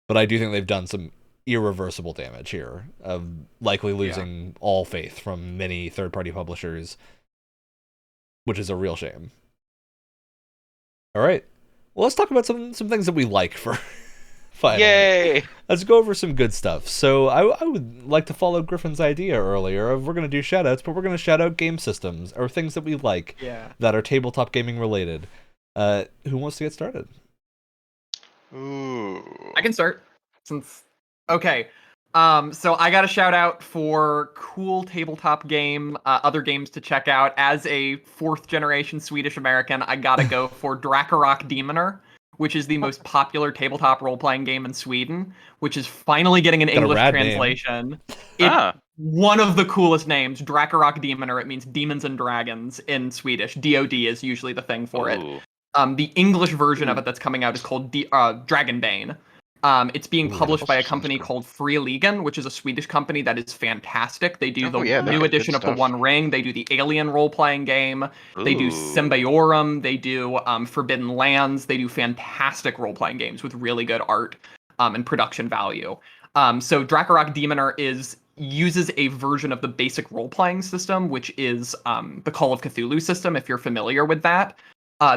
S1: But I do think they've done some irreversible damage here, of likely losing all faith from many third-party publishers, which is a real shame. All right, well, let's talk about some things that we like for finally.
S2: Yay!
S1: Let's go over some good stuff. So I would like to follow Griffin's idea earlier of we're going to do shoutouts, but we're going to shout out game systems or things that we like that are tabletop gaming related. Who wants to get started?
S4: Ooh.
S5: I can start. Okay. So I got a shout out for cool tabletop game, other games to check out. As a 4th generation Swedish American, I gotta go for Drakarok Demoner, which is the most popular tabletop role playing game in Sweden, which is finally getting an English translation. One of the coolest names, Drakarok Demoner. It means demons and dragons in Swedish. DOD is usually the thing for it. The English version of it that's coming out is called Dragonbane. It's being published by a company called Free which is a Swedish company that is fantastic. They do the new edition of The One Ring. They do the Alien role-playing game. They do Symbiorum. They do Forbidden Lands. They do fantastic role-playing games with really good art and production value. So Drakarok Demoner uses a version of the basic role-playing system, which is the Call of Cthulhu system, if you're familiar with that.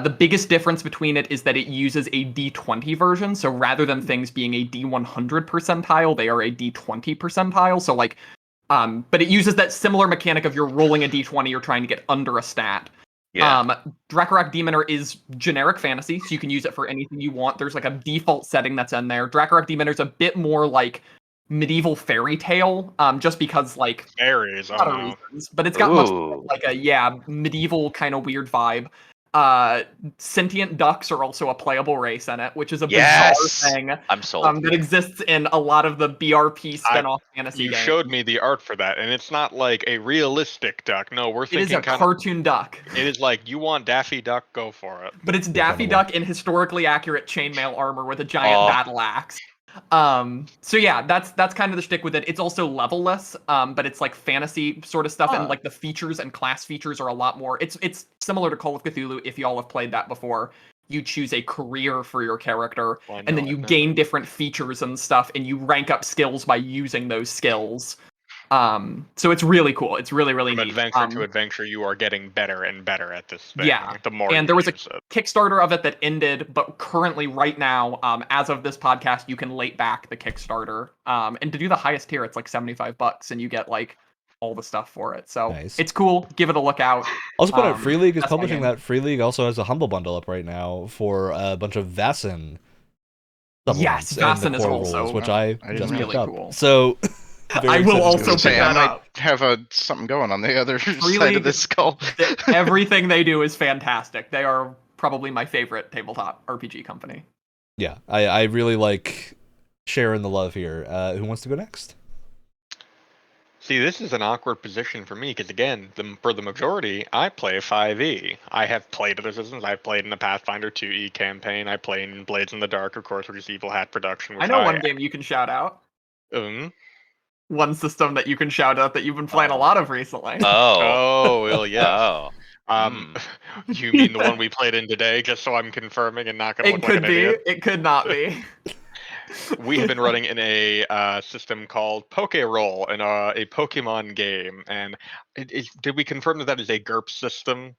S5: The biggest difference between it is that it uses a D20 version. So rather than things being a D100 percentile, they are a D20 percentile. So but it uses that similar mechanic of you're rolling a D20, you're trying to get under a stat. Drakarok Demoner is generic fantasy, so you can use it for anything you want. There's like a default setting that's in there. Drakarok Demoner is a bit more like medieval fairy tale, just because like
S4: fairies,
S5: reasons, but it's got much more like a medieval kind of weird vibe. Sentient ducks are also a playable race in it, which is a bizarre thing.
S2: I'm sold.
S5: That exists in a lot of the BRP spin-off fantasy games.
S4: You showed me the art for that, and it's not like a realistic duck. No, we're thinking
S5: it is a cartoon duck.
S4: It is like, you want Daffy Duck, go for it.
S5: But it's Daffy Duck in historically accurate chainmail armor with a giant battle axe. So yeah, that's kind of the shtick with it. It's also levelless, but it's like fantasy sort of stuff, and like the features and class features are a lot more. It's similar to Call of Cthulhu. If y'all have played that before, you choose a career for your character, and then you gain different features and stuff, and you rank up skills by using those skills. So it's really cool. It's really, really neat.
S4: From adventure to adventure, you are getting better and better at this thing.
S5: Yeah.
S4: The more
S5: and there was a Kickstarter of it that ended, but currently, right now, as of this podcast, you can late back the Kickstarter. And to do the highest tier, it's like $75, and you get like all the stuff for it. So It's cool. Give it a look out.
S1: Also, put out Free League is publishing that. Free League also has a Humble Bundle up right now for a bunch of Vaesen.
S5: Yes, Vaesen is also
S1: rules, which I just
S5: really
S1: picked up.
S5: Cool.
S1: So.
S5: I will also pick that up.
S3: I might have something going on the other side of this skull.
S5: Everything they do is fantastic. They are probably my favorite tabletop RPG company.
S1: Yeah, I really like sharing the love here. Who wants to go next?
S4: See, this is an awkward position for me because, again, for the majority, I play 5e. I have played other systems. I've played in the Pathfinder 2e campaign. I played in Blades in the Dark, of course, which is Evil Hat Production.
S5: I know one game you can shout out. One system that you can shout out that you've been playing a lot of recently.
S4: Well, yeah. You mean the one we played in today, just so I'm confirming and not going to look like an idiot?
S5: It could not be.
S4: We have been running in a system called Poké-Roll, in a Pokemon game. And did we confirm that is a GURPS system?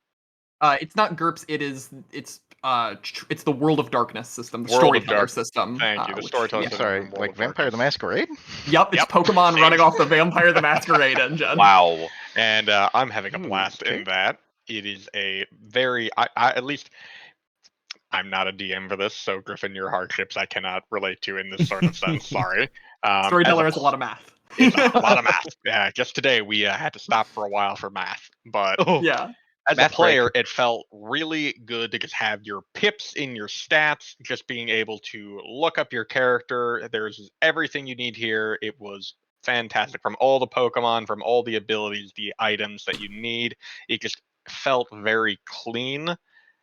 S5: It's not GURPS. It's the World of Darkness system, the storyteller system.
S4: Thank you, the storyteller system.
S3: Sorry, like Vampire the Masquerade?
S5: Yep, it's Pokemon running off the Vampire the Masquerade engine.
S4: Wow. And I'm having a blast in that. It is a very, at least, I'm not a DM for this, so Griffin, your hardships I cannot relate to in this sort of sense, sorry.
S5: Storyteller has a lot of math.
S4: It's a lot of math. Yeah, just today we had to stop for a while for math, but
S5: yeah.
S4: as a
S2: Math
S4: player,
S2: break.
S4: it felt really good to just have your pips in your stats, just being able to look up your character. There's everything you need here. It was fantastic from all the Pokemon, from all the abilities, the items that you need. It just felt very clean,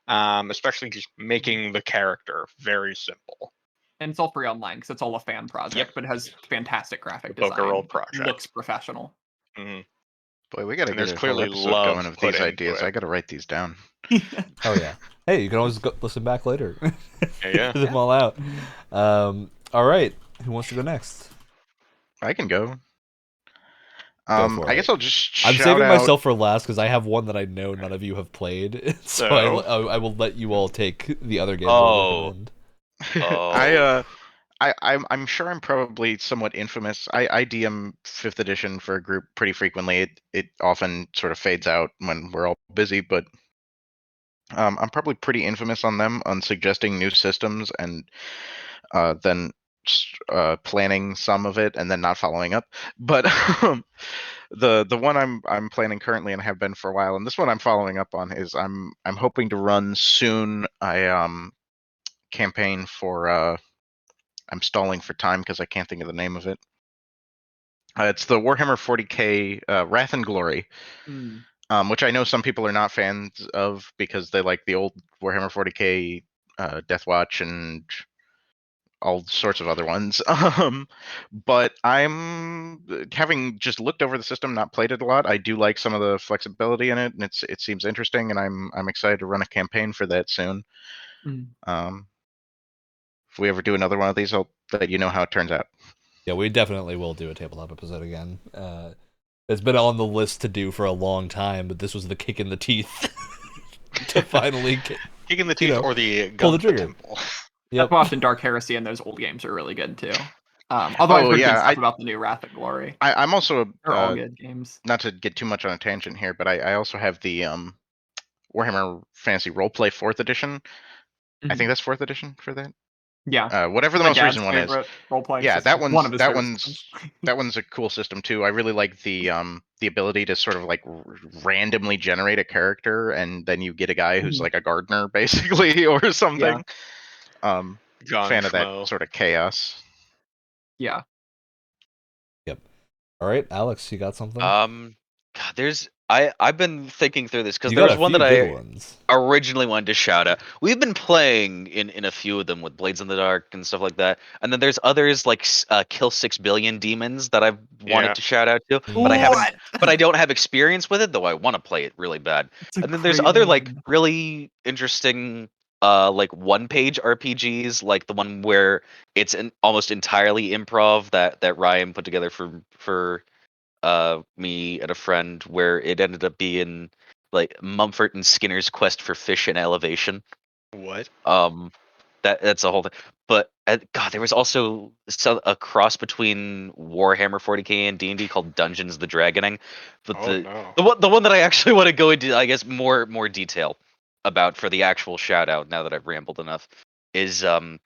S4: especially just making the character very simple.
S5: And it's all free online because it's all a fan project, but it has fantastic graphic design.
S4: Book-a-roll project.
S5: Looks professional.
S4: Mm-hmm.
S3: Boy, we gotta
S4: And
S3: get
S4: there's
S3: a whole
S4: clearly
S3: episode
S4: love
S3: going of
S4: put
S3: these
S4: into
S3: ideas.
S4: it.
S3: I gotta write these down.
S1: Oh yeah. Hey, you can always go listen back later.
S4: Yeah.
S1: Get them all out. All right. Who wants to go next?
S3: I can go.
S1: Go for
S3: I guess
S1: it.
S3: I'll just
S1: I'm
S3: shout
S1: saving
S3: out...
S1: myself for last because I have one that I know none of you have played, so I will let you all take the other games.
S2: Oh.
S3: I'm sure I'm probably somewhat infamous. I DM 5th edition for a group pretty frequently. It often sort of fades out when we're all busy, but I'm probably pretty infamous on them on suggesting new systems and then planning some of it and then not following up. But the one I'm planning currently and have been for a while, and this one I'm following up on is I'm hoping to run soon a campaign for I'm stalling for time because I can't think of the name of it. It's the Warhammer 40k Wrath and Glory, which I know some people are not fans of because they like the old Warhammer 40k Deathwatch and all sorts of other ones. But I'm having just looked over the system, not played it a lot. I do like some of the flexibility in it, and it seems interesting, and I'm excited to run a campaign for that soon. If we ever do another one of these, I'll let you know how it turns out.
S1: Yeah, we definitely will do a tabletop episode again. It's been on the list to do for a long time, but this was the kick in the teeth to finally
S4: kick in the teeth, or the gun
S1: pull the trigger.
S5: Yep. Deathwatch and Dark Heresy and those old games are really good too. Although I've heard good stuff about the new Wrath and Glory.
S3: I'm also
S5: they're all good games.
S3: Not to get too much on a tangent here, but I also have the Warhammer Fantasy Roleplay 4th edition. I think that's 4th edition for that.
S5: Yeah.
S3: Whatever the most recent one is. Yeah,
S5: system.
S3: that one's a cool system too. I really like the ability to sort of like randomly generate a character and then you get a guy who's like a gardener basically or something. Yeah. Fan of that sort of chaos.
S5: Yeah.
S1: Yep. All right, Alex, you got something?
S2: God, I've been thinking through this because there was one that I originally wanted to shout out. We've been playing in a few of them with Blades in the Dark and stuff like that, and then there's others like Kill 6 Billion Demons that I've wanted to shout out to, but I haven't. But I don't have experience with it, though I want to play it really bad. And then there's other like really interesting like one-page RPGs, like the one where it's almost entirely improv that Ryan put together for me and a friend, where it ended up being like Mumford and Skinner's Quest for Fish and Elevation.
S4: What?
S2: That's a whole thing. But God, there was also a cross between Warhammer 40k and D&D called Dungeons the Dragoning. But the one that I actually want to go into, I guess, more detail about for the actual shout out, now that I've rambled enough, is a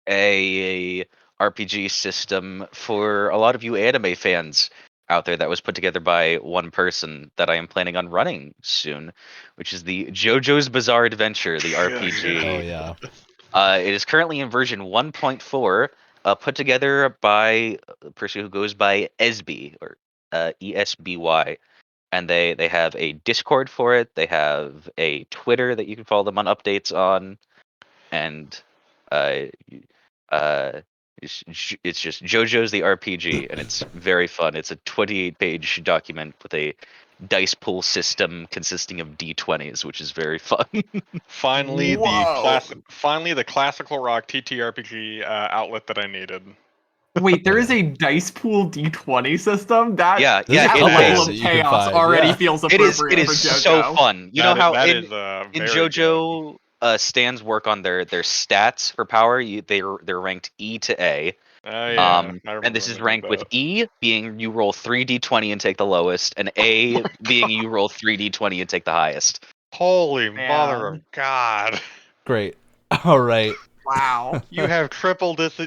S2: RPG system for a lot of you anime fans out there that was put together by one person that I am planning on running soon, which is the JoJo's Bizarre Adventure, the RPG.
S1: Oh yeah.
S2: It is currently in version 1.4, put together by a person who goes by Esby, or ESBY. And they have a Discord for it. They have a Twitter that you can follow them on updates on. And it's just JoJo's the RPG, and it's very fun. It's a 28-page document with a dice pool system consisting of D20s, which is very fun.
S4: Finally, the classical rock TTRPG outlet that I needed.
S5: Wait, there is a dice pool D20 system? That
S2: level
S5: of chaos already feels appropriate.
S2: It is
S5: for JoJo.
S2: So fun. You know how in
S4: JoJo
S2: stands work on their stats for power. They're ranked E to A. And this is ranked with E being you roll 3d20 and take the lowest, and A being you roll 3d20 and take the highest.
S4: Holy mother of God!
S1: Great. All right.
S5: Wow.
S4: You have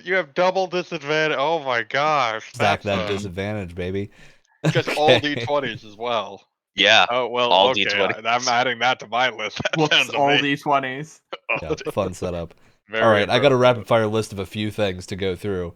S4: you have double disadvantage. Oh my gosh!
S1: Stack that disadvantage, baby.
S4: Just all D20s as well.
S2: Yeah.
S4: Oh well,
S2: all
S4: okay.
S2: D20s.
S4: I'm adding that to my list. That
S5: Whoops,
S4: sounds
S5: all
S4: amazing.
S5: D20s.
S1: Yeah, fun setup.
S4: Very
S1: All right, I got a
S4: appropriate.
S1: rapid fire list of a few things to go through.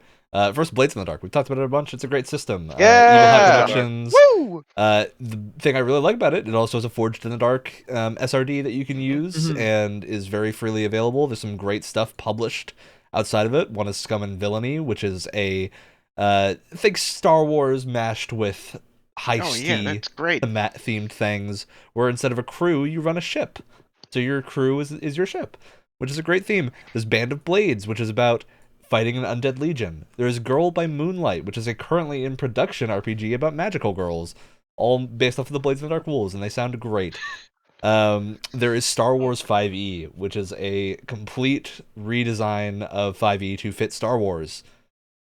S1: First, Blades in the Dark. We've talked about it a bunch. It's a great system. Evil Hat
S6: Yeah!
S1: Productions.
S6: Woo!
S1: The thing I really like about it, it also has a Forged in the Dark SRD that you can use and is very freely available. There's some great stuff published outside of it. One is Scum and Villainy, which is a think Star Wars mashed with heisty
S3: that's great.
S1: themed things, where instead of a crew, you run a ship. So your crew is your ship, which is a great theme. There's Band of Blades, which is about fighting an undead legion. There's Girl by Moonlight, which is a currently in production RPG about magical girls, all based off of the Blades in the Dark rules, and they sound great. There is Star Wars 5e, which is a complete redesign of 5e to fit Star Wars,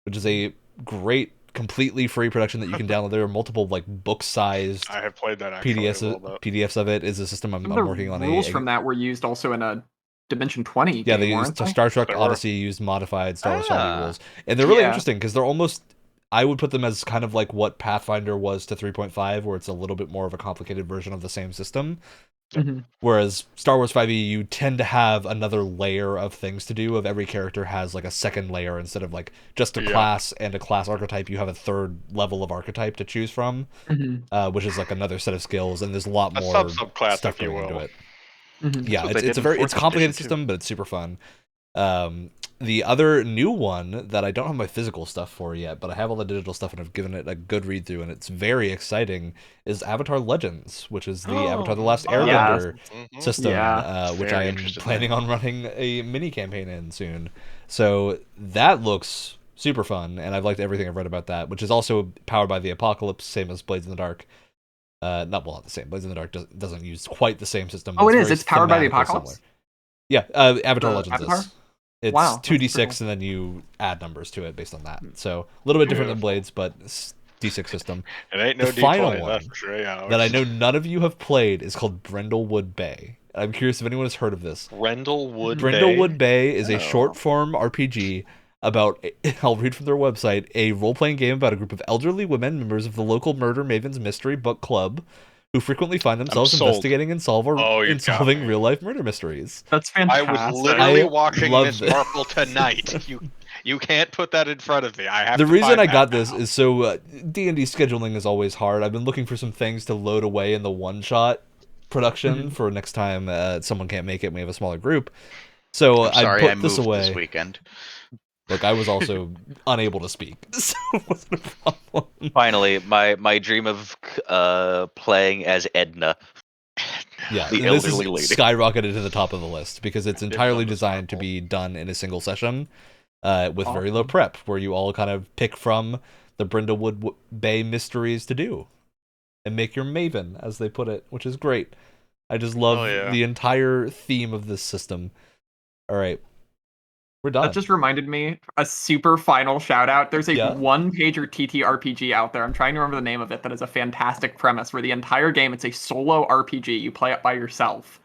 S1: which is a great, completely free production that you can download. There are multiple like book-sized
S4: I have played that actually.
S1: PDFs of it. Is a system I'm working on.
S5: Rules from that were used also in a Dimension 20
S1: yeah,
S5: game,
S1: they used Star Trek Odyssey used modified Star Wars 5e rules, and they're really interesting because they're almost. I would put them as kind of like what Pathfinder was to 3.5, where it's a little bit more of a complicated version of the same system. Whereas Star Wars 5e, you tend to have another layer of things to do. Of every character has like a second layer instead of like just a class and a class archetype. You have a third level of archetype to choose from, which is like another set of skills, and there's a lot more
S4: subclass,
S1: stuff
S4: if you
S1: going into
S4: will.
S1: it. Yeah, it's a very complicated system, but it's super fun. The other new one that I don't have my physical stuff for yet, but I have all the digital stuff and I've given it a good read through, and it's very exciting, is Avatar Legends, which is the Avatar The Last Airbender system, which I am planning on running a mini campaign in soon. So that looks super fun, and I've liked everything I've read about that, which is also powered by the Apocalypse, same as Blades in the Dark. Not the same. Blades in the Dark doesn't use quite the same system.
S5: Oh, it is. It's powered by the Apocalypse?
S1: Yeah, Avatar Legends
S5: Avatar?
S1: is. It's
S5: Wow,
S1: 2d6
S5: cool.
S1: and then you add numbers to it based on that. So a little bit different than Blades, but d6 system.
S4: It ain't no
S1: The final
S4: D20,
S1: one
S4: that's for sure. Yeah,
S1: that I know none of you have played is called Brindlewood Bay. I'm curious if anyone has heard of this.
S4: Brindlewood
S1: Bay is a short form RPG about, I'll read from their website, a role-playing game about a group of elderly women, members of the local Murder Mavens Mystery Book Club, who frequently find themselves investigating and solving real-life murder mysteries.
S5: That's fantastic.
S4: I was literally watching Miss Marple tonight. You can't put that in front of me. I have.
S1: The
S4: to
S1: reason
S4: find
S1: I got
S4: that
S1: this
S4: now.
S1: is so D&D scheduling is always hard. I've been looking for some things to load away in the one-shot production for next time someone can't make it and we have a smaller group. So I put this away
S3: this weekend.
S1: Look, I was also unable to speak, so it wasn't a problem.
S2: Finally, my dream of playing as Edna.
S1: Yeah,
S2: the
S1: this is
S2: elderly lady.
S1: skyrocketed to the top of the list because it's entirely designed to be done in a single session with very low prep, where you all kind of pick from the Brindlewood Bay mysteries to do and make your maven, as they put it, which is great. I just love the entire theme of this system. All right. We're done.
S5: That just reminded me, a super final shout out. There's a one-pager TTRPG out there. I'm trying to remember the name of it. That is a fantastic premise where the entire game, it's a solo RPG. You play it by yourself,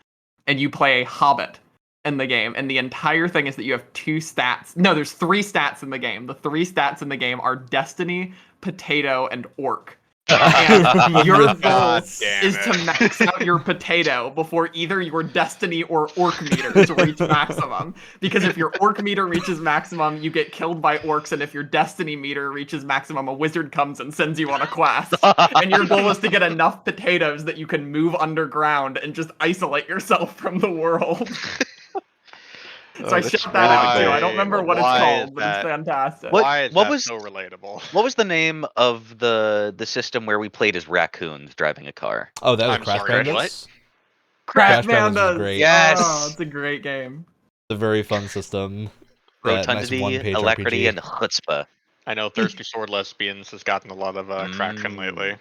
S5: and you play a hobbit in the game. And the entire thing is that you have two stats. No, there's three stats in the game. The three stats in the game are Destiny, Potato, and Orc. And your goal is to max out your potato before either your Destiny or Orc meters reach maximum. Because if your Orc meter reaches maximum, you get killed by orcs, and if your Destiny meter reaches maximum, a wizard comes and sends you on a quest. And your goal is to get enough potatoes that you can move underground and just isolate yourself from the world. So I shut that out too. I don't remember what it's called, but it's fantastic.
S4: Why is that
S2: was
S4: so relatable?
S2: What was the name of the system where we played as raccoons driving a car?
S1: Oh, that was
S4: I'm
S1: Crash
S4: sorry,
S1: Bandits?
S5: Crash
S1: Bandits
S5: Bandas.
S1: is great.
S2: Yes.
S5: Oh, it's a great game.
S1: It's a very fun system.
S2: Rotundity,
S1: nice one-page
S2: alacrity,
S1: RPG.
S2: and chutzpah.
S4: I know Thirsty Sword Lesbians has gotten a lot of traction lately.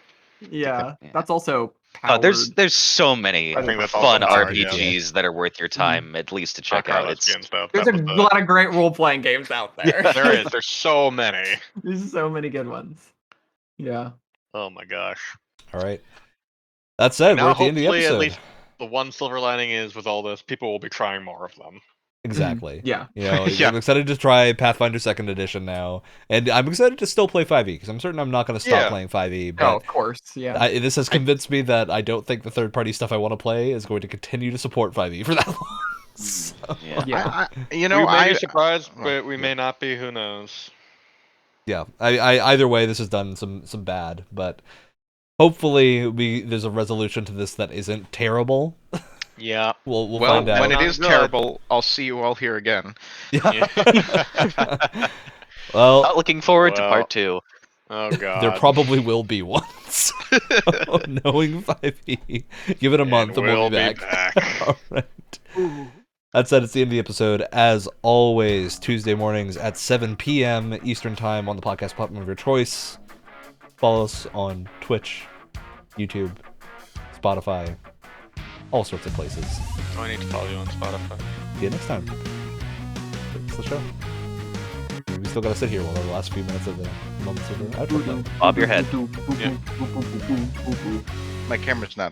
S5: Yeah, that's also
S2: Oh,
S5: powered.
S2: there's so many
S4: I think that's
S2: fun
S4: also powered,
S2: RPGs that are worth your time at least to check out. It's
S5: There's a lot of great role-playing games out there.
S4: There is. There's so many.
S5: There's so many good ones. Yeah.
S4: Oh my gosh.
S1: All right. That said,
S4: Now,
S1: we're at the end of the
S4: hopefully,
S1: episode.
S4: at least the one silver lining is with all this, people will be trying more of them.
S1: Exactly.
S5: Yeah.
S1: You know,
S3: Yeah.
S1: I'm excited to try Pathfinder 2nd Edition now, and I'm excited to still play 5e because I'm certain I'm not going to stop playing 5e. But
S5: Oh, of course, yeah.
S1: this has convinced me that I don't think the third-party stuff I want to play is going to continue to support 5e for that long. So,
S5: Yeah.
S3: You know,
S4: we may be surprised, but we may not be. Who knows?
S1: yeah. I either way, this has done some bad, but hopefully there's a resolution to this that isn't terrible.
S4: Yeah.
S1: We'll
S3: well,
S1: find out.
S3: when it is
S4: Good.
S3: terrible, I'll see you all here again.
S1: Yeah. Well,
S2: Not looking forward to part 2.
S4: Oh god.
S1: there probably will be one. So, knowing 5e, give it a month and we'll be back. All right. That said, it's the end of the episode. As always, Tuesday mornings at 7 p.m. Eastern Time on the podcast platform of your choice. Follow us on Twitch, YouTube, Spotify, all sorts of places.
S4: I need to follow you on Spotify.
S1: See you next time. That's the show. We still gotta sit here while the last few minutes of the outro.
S2: Bob your head.
S3: My camera's not